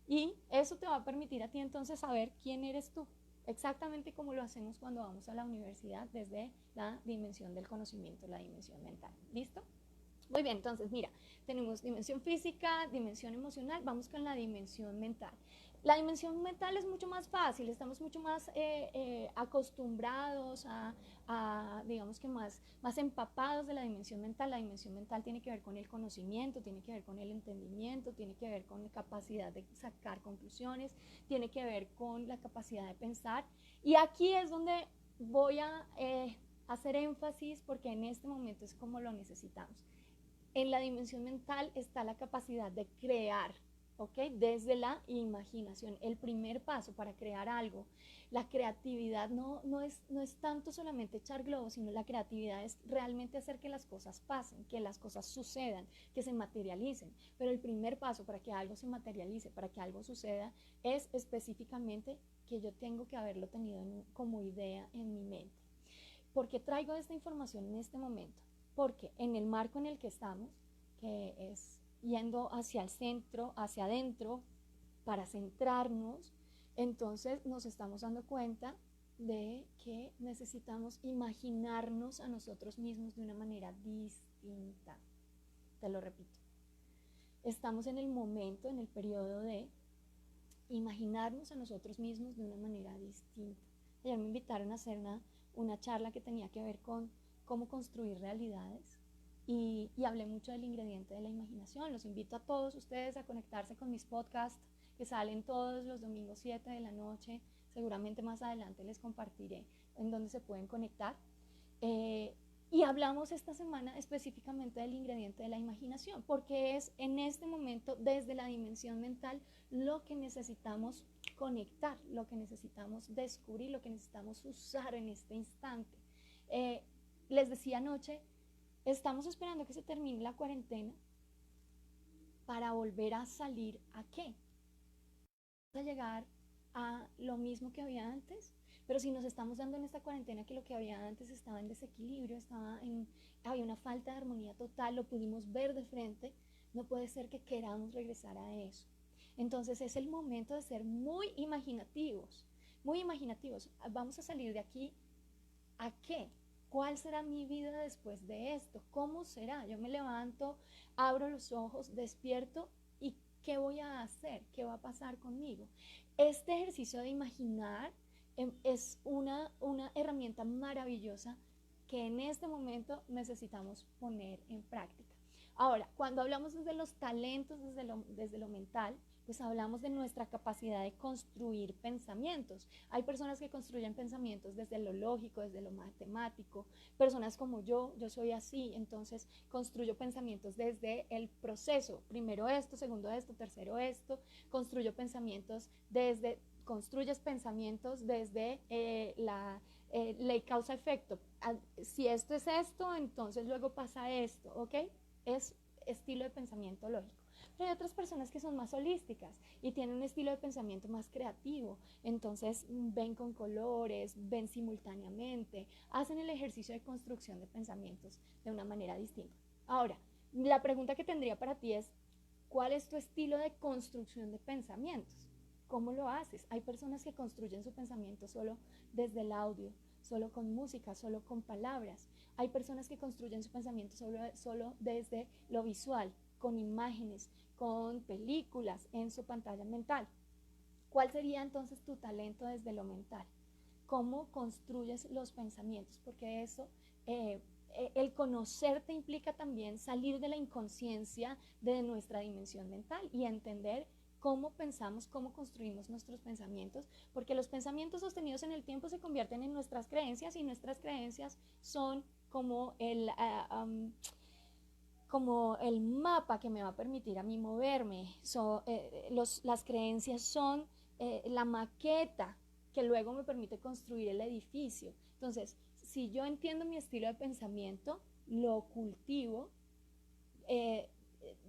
Y eso te va a permitir a ti entonces saber quién eres tú. exactamente como lo hacemos cuando vamos a la universidad desde la dimensión del conocimiento, la dimensión mental. ¿Listo? Muy bien, entonces mira, tenemos dimensión física, dimensión emocional, vamos con la dimensión mental. La dimensión mental es mucho más fácil, estamos mucho más acostumbrados digamos que más empapados de la dimensión mental. La dimensión mental tiene que ver con el conocimiento, tiene que ver con el entendimiento, tiene que ver con la capacidad de sacar conclusiones, tiene que ver con la capacidad de pensar. Y aquí es donde voy a hacer énfasis porque en este momento es como lo necesitamos. En la dimensión mental está la capacidad de crear, ¿ok? Desde la imaginación. El primer paso para crear algo, la creatividad no es tanto solamente echar globos, sino la creatividad es realmente hacer que las cosas pasen, que las cosas sucedan, que se materialicen. Pero el primer paso para que algo se materialice, para que algo suceda, es específicamente que yo tengo que haberlo tenido como idea en mi mente. ¿Por qué traigo esta información en este momento? Porque en el marco en el que estamos, que es yendo hacia el centro, hacia adentro, para centrarnos, entonces nos estamos dando cuenta de que necesitamos imaginarnos a nosotros mismos de una manera distinta. Te lo repito. Estamos en el momento, en el periodo de imaginarnos a nosotros mismos de una manera distinta. Ayer me invitaron a hacer una charla que tenía que ver con cómo construir realidades y hablé mucho del ingrediente de la imaginación. Los invito a todos ustedes a conectarse con mis podcasts que salen todos los domingos 7 de la noche. Seguramente más adelante les compartiré en dónde se pueden conectar. Y hablamos esta semana específicamente del ingrediente de la imaginación, porque es en este momento, desde la dimensión mental, lo que necesitamos conectar, lo que necesitamos descubrir, lo que necesitamos usar en este instante. Les decía anoche, estamos esperando que se termine la cuarentena para volver a salir ¿a qué? ¿Vamos a llegar a lo mismo que había antes? Pero si nos estamos dando en esta cuarentena que lo que había antes estaba en desequilibrio, había una falta de armonía total, lo pudimos ver de frente, no puede ser que queramos regresar a eso. Entonces es el momento de ser muy imaginativos, muy imaginativos. Vamos a salir de aquí ¿a qué? ¿Cuál será mi vida después de esto? ¿Cómo será? Yo me levanto, abro los ojos, despierto y ¿qué voy a hacer? ¿Qué va a pasar conmigo? Este ejercicio de imaginar es una herramienta maravillosa que en este momento necesitamos poner en práctica. Ahora, cuando hablamos desde los talentos, desde lo mental, pues hablamos de nuestra capacidad de construir pensamientos. Hay personas que construyen pensamientos desde lo lógico, desde lo matemático, personas como yo soy así, entonces construyo pensamientos desde el proceso, primero esto, segundo esto, tercero esto, construyes pensamientos desde la ley causa-efecto. Si esto es esto, entonces luego pasa esto, ¿ok? Es estilo de pensamiento lógico. Pero hay otras personas que son más holísticas y tienen un estilo de pensamiento más creativo. Entonces ven con colores, ven simultáneamente, hacen el ejercicio de construcción de pensamientos de una manera distinta. Ahora, la pregunta que tendría para ti es, ¿cuál es tu estilo de construcción de pensamientos? ¿Cómo lo haces? Hay personas que construyen su pensamiento solo desde el audio, solo con música, solo con palabras. Hay personas que construyen su pensamiento solo desde lo visual, con imágenes, con películas en su pantalla mental. ¿Cuál sería entonces tu talento desde lo mental? ¿Cómo construyes los pensamientos? Porque eso, el conocerte implica también salir de la inconsciencia de nuestra dimensión mental y entender cómo pensamos, cómo construimos nuestros pensamientos, porque los pensamientos sostenidos en el tiempo se convierten en nuestras creencias y nuestras creencias son como el mapa que me va a permitir a mí moverme. Las creencias son la maqueta que luego me permite construir el edificio. Entonces, si yo entiendo mi estilo de pensamiento, lo cultivo, eh,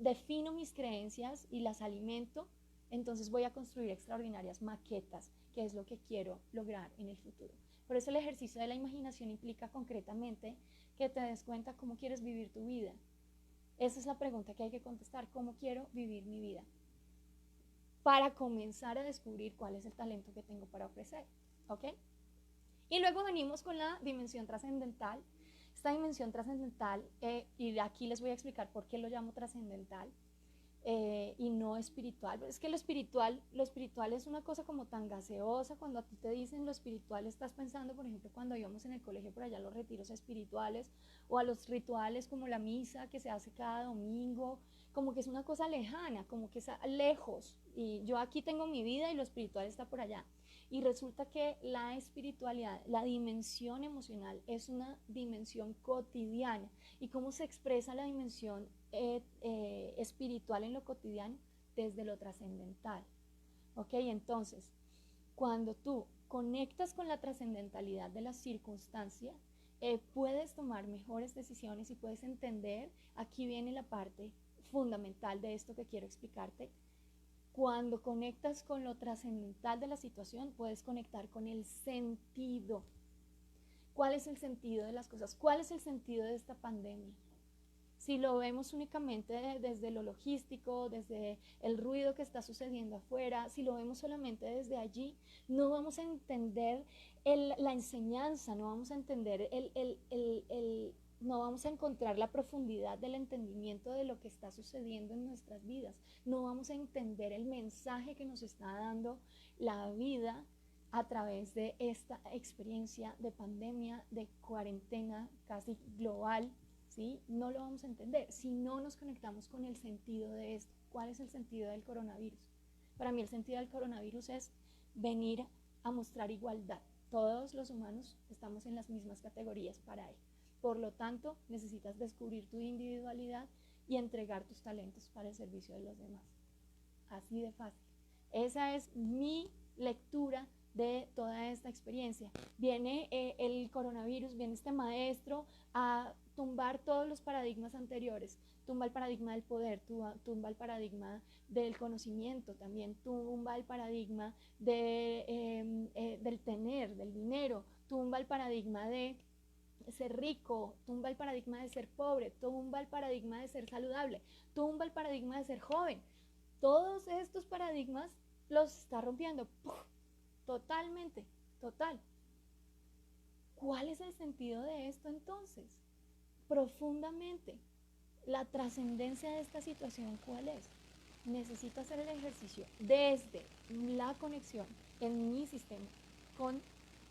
defino mis creencias y las alimento, entonces voy a construir extraordinarias maquetas, que es lo que quiero lograr en el futuro. Por eso el ejercicio de la imaginación implica concretamente que te des cuenta cómo quieres vivir tu vida. Esa es la pregunta que hay que contestar, ¿cómo quiero vivir mi vida? Para comenzar a descubrir cuál es el talento que tengo para ofrecer. ¿ok? Y luego venimos con la dimensión trascendental. Esta dimensión trascendental, y de aquí les voy a explicar por qué lo llamo trascendental, y no espiritual. Es que lo espiritual es una cosa como tan gaseosa. Cuando a ti te dicen lo espiritual, estás pensando, por ejemplo, cuando íbamos en el colegio por allá a los retiros espirituales o a los rituales como la misa que se hace cada domingo, como que es una cosa lejana, como que está lejos, y yo aquí tengo mi vida y lo espiritual está por allá. Y resulta que la espiritualidad, la dimensión emocional, es una dimensión cotidiana. ¿Y cómo se expresa la dimensión espiritual en lo cotidiano? Desde lo trascendental. ¿Ok? Entonces, cuando tú conectas con la trascendentalidad de las circunstancias, puedes tomar mejores decisiones y puedes entender, aquí viene la parte fundamental de esto que quiero explicarte. Cuando conectas con lo trascendental de la situación, puedes conectar con el sentido. ¿Cuál es el sentido de las cosas? ¿Cuál es el sentido de esta pandemia? Si lo vemos únicamente desde lo logístico, desde el ruido que está sucediendo afuera, si lo vemos solamente desde allí, no vamos a entender la enseñanza, no vamos a entender no vamos a encontrar la profundidad del entendimiento de lo que está sucediendo en nuestras vidas. No vamos a entender el mensaje que nos está dando la vida a través de esta experiencia de pandemia, de cuarentena casi global, ¿sí? No lo vamos a entender si no nos conectamos con el sentido de esto. ¿Cuál es el sentido del coronavirus? Para mí el sentido del coronavirus es venir a mostrar igualdad. Todos los humanos estamos en las mismas categorías para él. Por lo tanto, necesitas descubrir tu individualidad y entregar tus talentos para el servicio de los demás. Así de fácil. Esa es mi lectura de toda esta experiencia. Viene el coronavirus, viene este maestro a tumbar todos los paradigmas anteriores. Tumba el paradigma del poder, tumba el paradigma del conocimiento también, tumba el paradigma del tener, del dinero, tumba el paradigma de ser rico, tumba el paradigma de ser pobre, tumba el paradigma de ser saludable, tumba el paradigma de ser joven. Todos estos paradigmas los está rompiendo. ¡Puf! Totalmente, total. ¿Cuál es el sentido de esto entonces? Profundamente, la trascendencia de esta situación, ¿cuál es? Necesito hacer el ejercicio desde la conexión en mi sistema con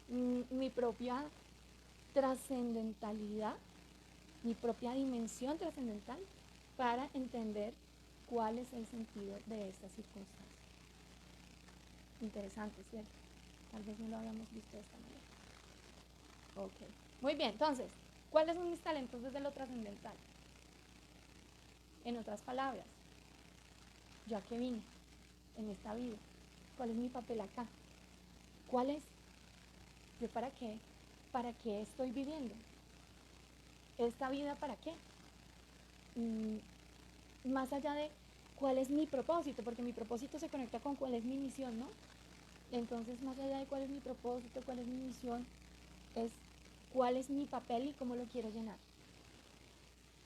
mi propia trascendentalidad, mi propia dimensión trascendental, para entender cuál es el sentido de esta circunstancia. Interesante, ¿cierto? Tal vez no lo habíamos visto de esta manera. Ok, muy bien, entonces, ¿cuáles son mis talentos desde lo trascendental? En otras palabras, yo a qué vine en esta vida, ¿cuál es mi papel acá? ¿Cuál es? ¿Yo para qué? ¿Para qué estoy viviendo? ¿Esta vida para qué? Más allá de cuál es mi propósito, porque mi propósito se conecta con cuál es mi misión, ¿no? Entonces, más allá de cuál es mi propósito, cuál es mi misión, es cuál es mi papel y cómo lo quiero llenar.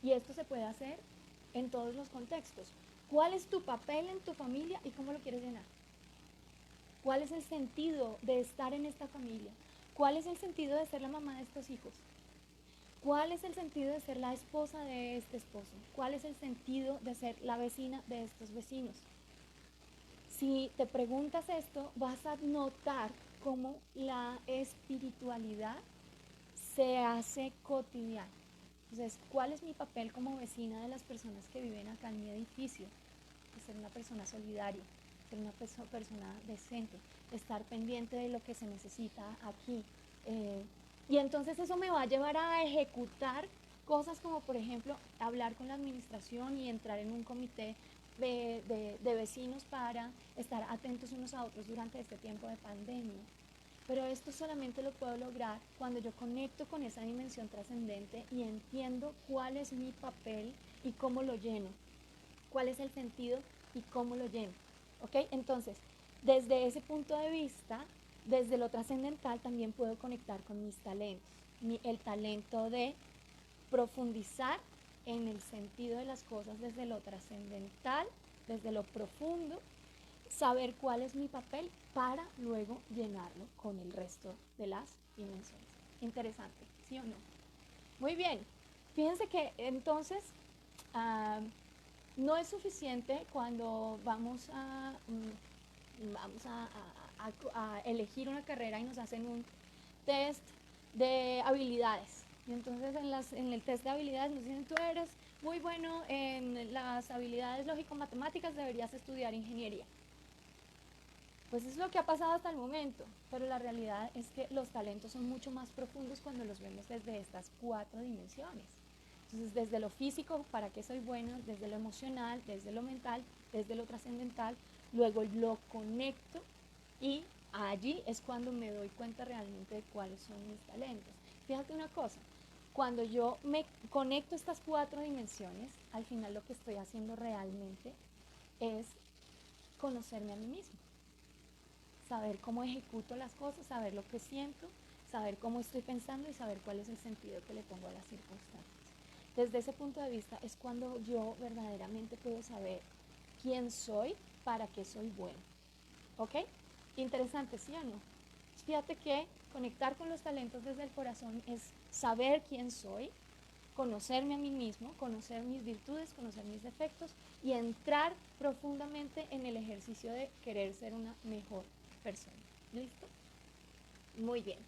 Y esto se puede hacer en todos los contextos. ¿Cuál es tu papel en tu familia y cómo lo quieres llenar? ¿Cuál es el sentido de estar en esta familia? ¿Cuál es el sentido de ser la mamá de estos hijos? ¿Cuál es el sentido de ser la esposa de este esposo? ¿Cuál es el sentido de ser la vecina de estos vecinos? Si te preguntas esto, vas a notar cómo la espiritualidad se hace cotidiana. Entonces, ¿cuál es mi papel como vecina de las personas que viven acá en mi edificio? Ser una persona solidaria, ser una persona decente, estar pendiente de lo que se necesita aquí. Y entonces eso me va a llevar a ejecutar cosas como, por ejemplo, hablar con la administración y entrar en un comité de vecinos para estar atentos unos a otros durante este tiempo de pandemia. Pero esto solamente lo puedo lograr cuando yo conecto con esa dimensión trascendente y entiendo cuál es mi papel y cómo lo lleno, cuál es el sentido y cómo lo lleno. ¿Ok? Entonces, desde ese punto de vista, desde lo trascendental también puedo conectar con mis talentos. El talento de profundizar en el sentido de las cosas desde lo trascendental, desde lo profundo, saber cuál es mi papel para luego llenarlo con el resto de las dimensiones. Interesante, ¿sí o no? Muy bien, fíjense que entonces no es suficiente cuando vamos a elegir una carrera y nos hacen un test de habilidades. Y entonces en el test de habilidades nos dicen, tú eres muy bueno en las habilidades lógico-matemáticas, deberías estudiar ingeniería. Pues es lo que ha pasado hasta el momento, pero la realidad es que los talentos son mucho más profundos cuando los vemos desde estas 4 dimensiones. Entonces, desde lo físico, ¿para qué soy bueno? Desde lo emocional, desde lo mental, desde lo trascendental, luego lo conecto y allí es cuando me doy cuenta realmente de cuáles son mis talentos. Fíjate una cosa, cuando yo me conecto a estas 4 dimensiones, al final lo que estoy haciendo realmente es conocerme a mí mismo. Saber cómo ejecuto las cosas, saber lo que siento, saber cómo estoy pensando y saber cuál es el sentido que le pongo a las circunstancias. Desde ese punto de vista es cuando yo verdaderamente puedo saber quién soy, para qué soy bueno. ¿Ok? Interesante, ¿sí o no? Fíjate que conectar con los talentos desde el corazón es saber quién soy, conocerme a mí mismo, conocer mis virtudes, conocer mis defectos y entrar profundamente en el ejercicio de querer ser una mejor persona. ¿Listo? Muy bien.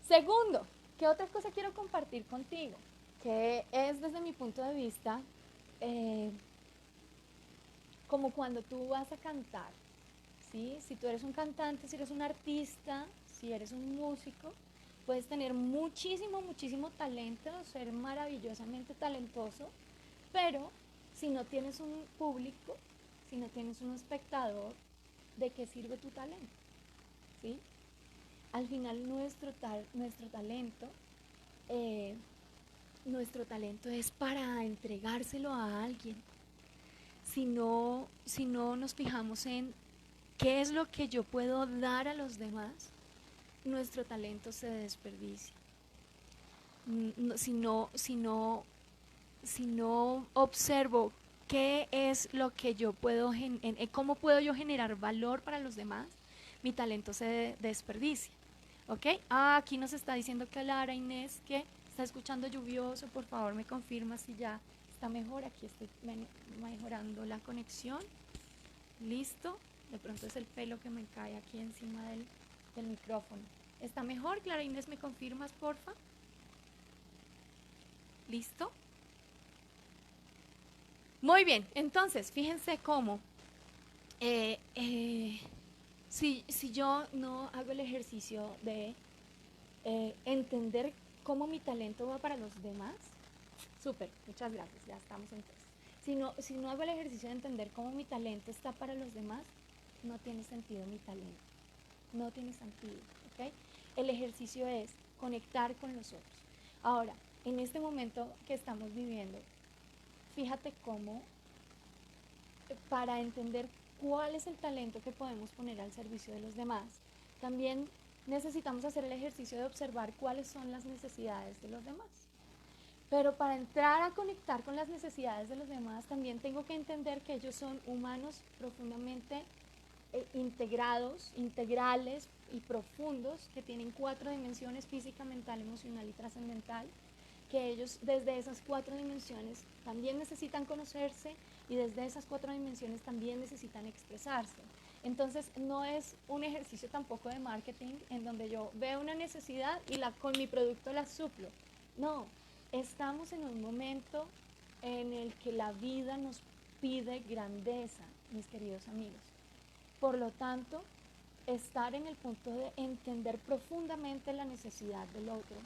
Segundo, ¿qué otra cosa quiero compartir contigo? Que es desde mi punto de vista como cuando tú vas a cantar, ¿sí? Si tú eres un cantante, si eres un artista, si eres un músico, puedes tener muchísimo, muchísimo talento, ser maravillosamente talentoso, pero si no tienes un público, si no tienes un espectador, ¿de qué sirve tu talento? ¿Sí? Al final nuestro talento es para entregárselo a alguien. Si no nos fijamos en qué es lo que yo puedo dar a los demás, nuestro talento se desperdicia. Si no observo qué es lo que yo puedo, cómo puedo yo generar valor para los demás, mi talento se desperdicia. ¿Ok? Aquí nos está diciendo Clara Inés que está escuchando lluvioso. Por favor, me confirma si ya está mejor. Aquí estoy mejorando la conexión. Listo. De pronto es el pelo que me cae aquí encima del micrófono. ¿Está mejor? Clara Inés, ¿me confirmas, porfa? ¿Listo? Muy bien, entonces, fíjense cómo si yo no hago el ejercicio de entender cómo mi talento va para los demás, súper, muchas gracias, ya estamos entonces. Si no hago el ejercicio de entender cómo mi talento está para los demás, no tiene sentido mi talento, no tiene sentido, ¿ok? El ejercicio es conectar con los otros. Ahora, en este momento que estamos viviendo, fíjate cómo para entender cuál es el talento que podemos poner al servicio de los demás, también necesitamos hacer el ejercicio de observar cuáles son las necesidades de los demás. Pero para entrar a conectar con las necesidades de los demás, también tengo que entender que ellos son humanos profundamente integrados, integrales y profundos, que tienen 4 dimensiones: física, mental, emocional y trascendental, que ellos desde esas 4 dimensiones también necesitan conocerse y desde esas 4 dimensiones también necesitan expresarse. Entonces no es un ejercicio tampoco de marketing en donde yo veo una necesidad y con mi producto la suplo. No, estamos en un momento en el que la vida nos pide grandeza, mis queridos amigos. Por lo tanto, estar en el punto de entender profundamente la necesidad del otro.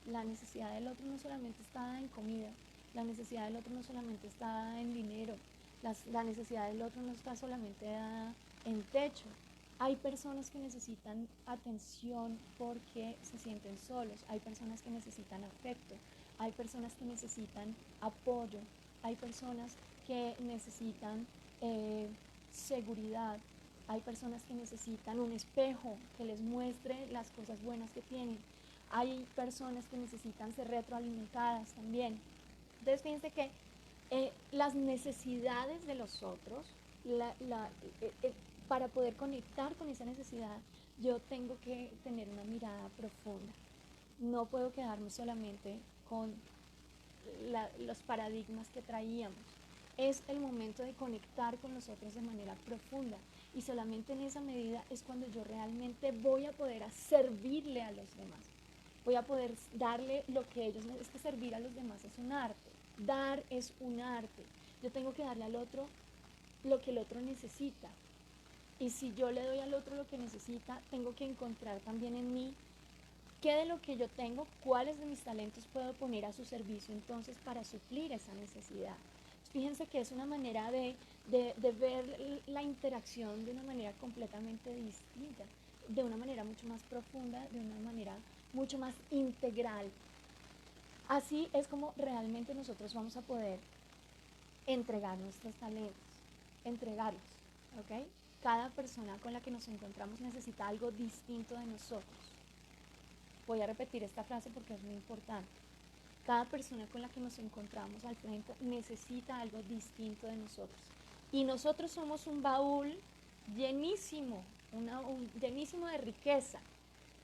La necesidad del otro no solamente está en comida, la necesidad del otro no solamente está en dinero, la necesidad del otro no está solamente en techo. Hay personas que necesitan atención porque se sienten solos, hay personas que necesitan afecto, hay personas que necesitan apoyo, hay personas que necesitan seguridad, hay personas que necesitan un espejo que les muestre las cosas buenas que tienen. Hay personas que necesitan ser retroalimentadas también. Entonces fíjense que las necesidades de los otros la- la- eh, eh, para poder conectar con esa necesidad, yo tengo que tener una mirada profunda. No puedo quedarme solamente con los paradigmas que traíamos. Es el momento de conectar con los otros de manera profunda. Y solamente en esa medida es cuando yo realmente voy a poder servirle a los demás. Voy a poder darle lo que ellos necesitan. Es que servir a los demás es un arte. Dar es un arte. Yo tengo que darle al otro lo que el otro necesita. Y si yo le doy al otro lo que necesita, tengo que encontrar también en mí qué de lo que yo tengo, cuáles de mis talentos puedo poner a su servicio entonces para suplir esa necesidad. Fíjense que es una manera de ver la interacción de una manera completamente distinta, de una manera mucho más profunda, de una manera mucho más integral. Así es como realmente nosotros vamos a poder entregar nuestros talentos, entregarlos, ¿ok? Cada persona con la que nos encontramos necesita algo distinto de nosotros. Voy a repetir esta frase porque es muy importante. Cada persona con la que nos encontramos al frente necesita algo distinto de nosotros. Y nosotros somos un baúl llenísimo, llenísimo de riqueza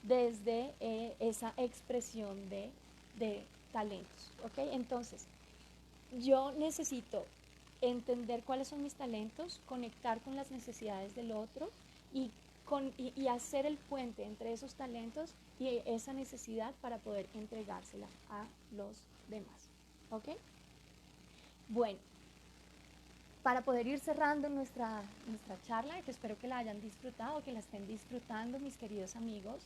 desde esa expresión de talentos. ¿Ok? Entonces, yo necesito entender cuáles son mis talentos, conectar con las necesidades del otro y hacer el puente entre esos talentos y esa necesidad para poder entregársela a los demás. ¿Ok? Bueno, para poder ir cerrando nuestra charla, que espero que la hayan disfrutado, que la estén disfrutando, mis queridos amigos,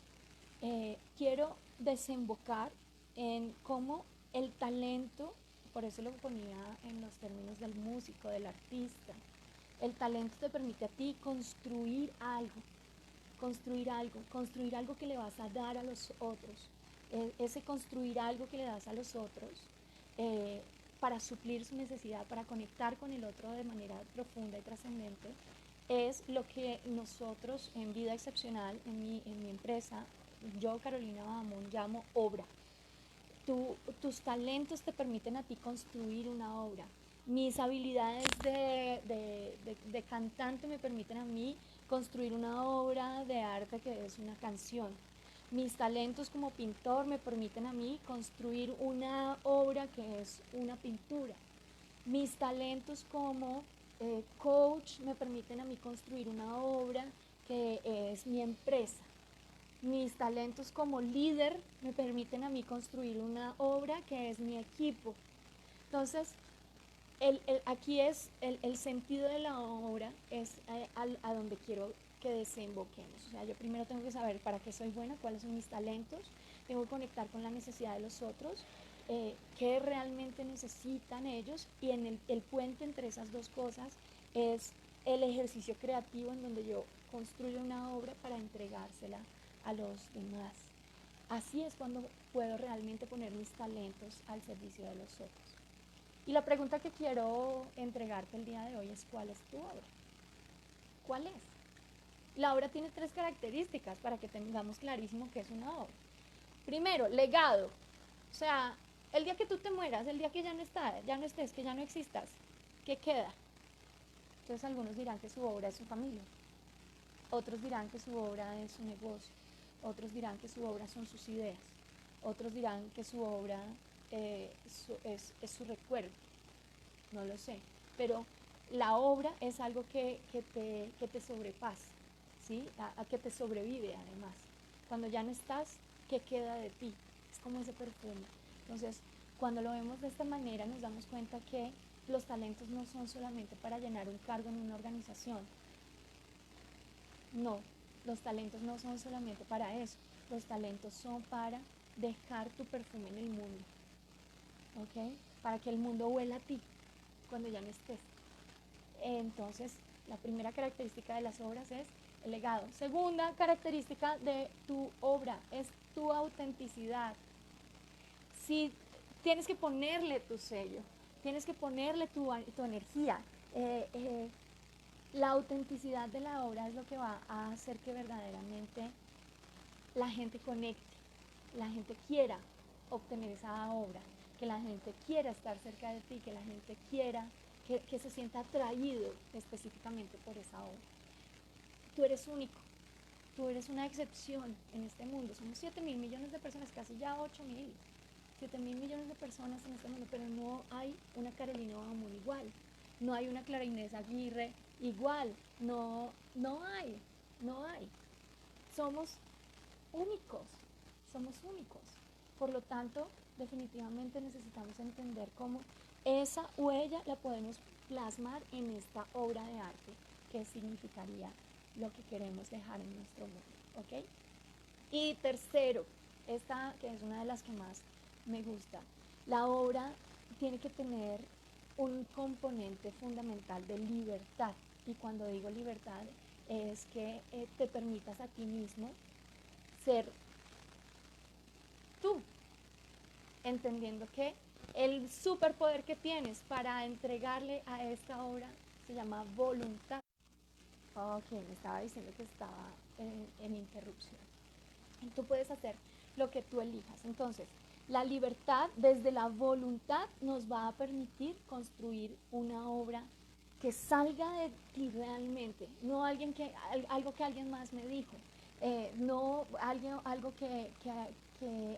quiero desembocar en cómo el talento, por eso lo ponía en los términos del músico, del artista, el talento te permite a ti construir algo que le vas a dar a los otros. Ese construir algo que le das a los otros para suplir su necesidad, para conectar con el otro de manera profunda y trascendente, es lo que nosotros en Vida Excepcional, en mi empresa, yo, Carolina Bahamón, llamo obra. Tus talentos te permiten a ti construir una obra. Mis habilidades de cantante me permiten a mí construir una obra de arte que es una canción. Mis talentos como pintor me permiten a mí construir una obra que es una pintura. Mis talentos como coach me permiten a mí construir una obra que es mi empresa. Mis talentos como líder me permiten a mí construir una obra que es mi equipo. Entonces, aquí es el sentido de la obra, es a donde quiero que desemboquemos. O sea, yo primero tengo que saber para qué soy buena, cuáles son mis talentos, tengo que conectar con la necesidad de los otros, qué realmente necesitan ellos, y en el puente entre esas dos cosas es el ejercicio creativo en donde yo construyo una obra para entregársela a los demás. Así es cuando puedo realmente poner mis talentos al servicio de los otros. Y la pregunta que quiero entregarte el día de hoy es: ¿cuál es tu obra? ¿Cuál es? La obra tiene 3 características para que tengamos clarísimo qué es una obra. Primero, legado. O sea, el día que tú te mueras, el día que ya no estés, que ya no existas, ¿qué queda? Entonces algunos dirán que su obra es su familia, otros dirán que su obra es su negocio, otros dirán que su obra son sus ideas, otros dirán que su obra es su recuerdo, no lo sé, pero la obra es algo que te sobrepasa, ¿sí? A que te sobrevive además. Cuando ya no estás, ¿qué queda de ti? Es como ese perfume. Entonces, cuando lo vemos de esta manera, nos damos cuenta que los talentos no son solamente para llenar un cargo en una organización. No, los talentos no son solamente para eso. Los talentos son para dejar tu perfume en el mundo, ¿ok? Para que el mundo huela a ti cuando ya no estés. Entonces, la primera característica de las obras es el legado. Segunda característica de tu obra es tu autenticidad. Si tienes que ponerle tu sello, tienes que ponerle tu energía. La autenticidad de la obra es lo que va a hacer que verdaderamente la gente conecte, la gente quiera obtener esa obra, que la gente quiera estar cerca de ti, que la gente quiera que se sienta atraído específicamente por esa obra. Tú eres único, tú eres una excepción en este mundo. Somos 7.000 millones de personas, casi ya 8.000. 7.000 millones de personas en este mundo, pero no hay una Carolina Bahamón igual, no hay una Clara Inés Aguirre igual, no hay. Somos únicos, somos únicos. Por lo tanto, definitivamente necesitamos entender cómo esa huella la podemos plasmar en esta obra de arte, que significaría lo que queremos dejar en nuestro mundo, ¿ok? Y tercero, esta que es una de las que más me gusta, la obra tiene que tener un componente fundamental de libertad. Y cuando digo libertad, es que te permitas a ti mismo ser tú, entendiendo que el superpoder que tienes para entregarle a esta obra se llama voluntad. Ok, me estaba diciendo que estaba en interrupción. Tú puedes hacer lo que tú elijas. Entonces, la libertad desde la voluntad nos va a permitir construir una obra que salga de ti realmente, no algo que alguien más me dijo, no algo que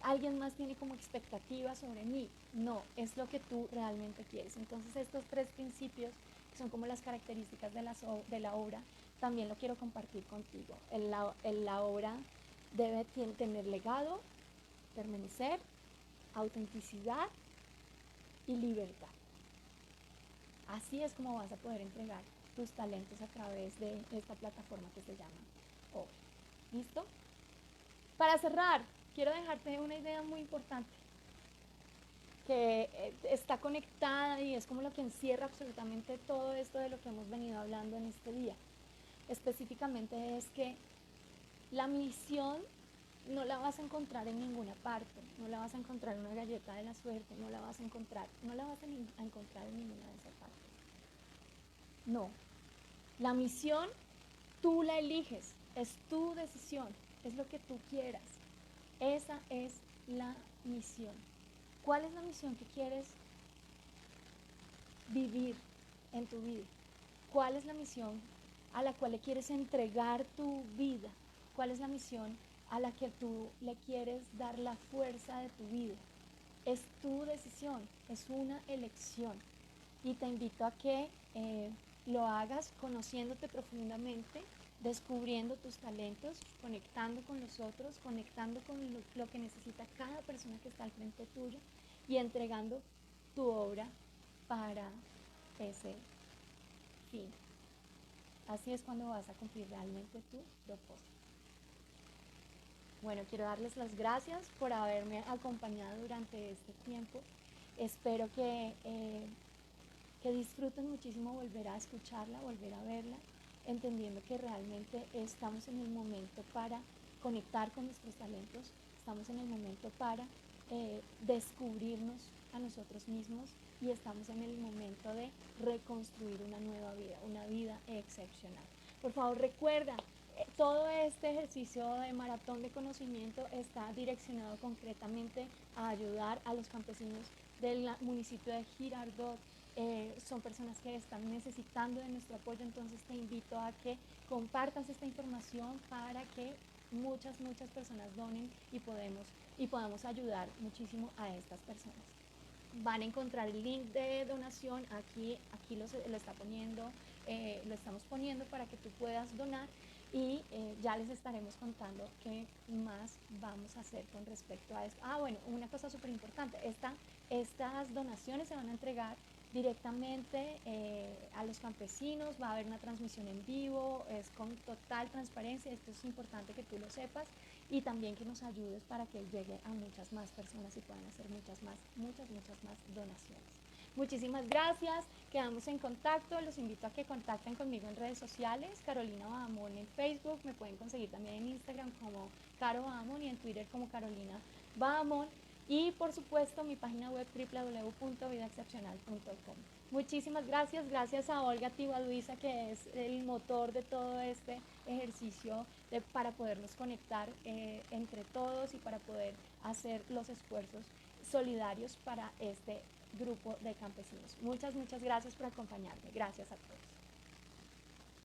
alguien más tiene como expectativa sobre mí, no, es lo que tú realmente quieres. Entonces estos tres principios, que son como las características de la obra, también lo quiero compartir contigo. La obra debe tener legado, permanecer, autenticidad y libertad. Así es como vas a poder entregar tus talentos a través de esta plataforma que se llama Obra. ¿Listo? Para cerrar, quiero dejarte una idea muy importante que está conectada y es como lo que encierra absolutamente todo esto de lo que hemos venido hablando en este día. Específicamente es que la misión no la vas a encontrar en ninguna parte, no la vas a encontrar en una galleta de la suerte, no la vas a encontrar en ninguna de esas partes. No, la misión tú la eliges, es tu decisión, es lo que tú quieras. Esa es la misión. ¿Cuál es la misión que quieres vivir en tu vida? ¿Cuál es la misión a la cual le quieres entregar tu vida? ¿Cuál es la misión a la que tú le quieres dar la fuerza de tu vida? Es tu decisión, es una elección. Y te invito a que lo hagas conociéndote profundamente, descubriendo tus talentos, conectando con los otros, conectando con lo que necesita cada persona que está al frente tuyo y entregando tu obra para ese fin. Así es cuando vas a cumplir realmente tu propósito. Bueno, quiero darles las gracias por haberme acompañado durante este tiempo. Espero que disfruten muchísimo volver a escucharla, volver a verla, entendiendo que realmente estamos en el momento para conectar con nuestros talentos, estamos en el momento para descubrirnos a nosotros mismos y estamos en el momento de reconstruir una nueva vida, una vida excepcional. Por favor, recuerda, todo este ejercicio de maratón de conocimiento está direccionado concretamente a ayudar a los campesinos del municipio de Girardot. Son personas que están necesitando de nuestro apoyo, entonces te invito a que compartas esta información para que muchas personas donen y podamos ayudar muchísimo a estas personas. Van a encontrar el link de donación aquí lo estamos poniendo para que tú puedas donar y ya les estaremos contando qué más vamos a hacer con respecto a esto. Bueno, una cosa súper importante, estas donaciones se van a entregar directamente a los campesinos, va a haber una transmisión en vivo, es con total transparencia, esto es importante que tú lo sepas y también que nos ayudes para que llegue a muchas más personas y puedan hacer muchas más donaciones. Muchísimas gracias, quedamos en contacto, los invito a que contacten conmigo en redes sociales, Carolina Bahamón en Facebook, me pueden conseguir también en Instagram como Caro Bahamón y en Twitter como Carolina Bahamón. Y por supuesto mi página web www.vidaexcepcional.com. Muchísimas gracias a Olga Tibaduiza, que es el motor de todo este ejercicio para podernos conectar entre todos y para poder hacer los esfuerzos solidarios para este grupo de campesinos. Muchas gracias por acompañarme. Gracias a todos.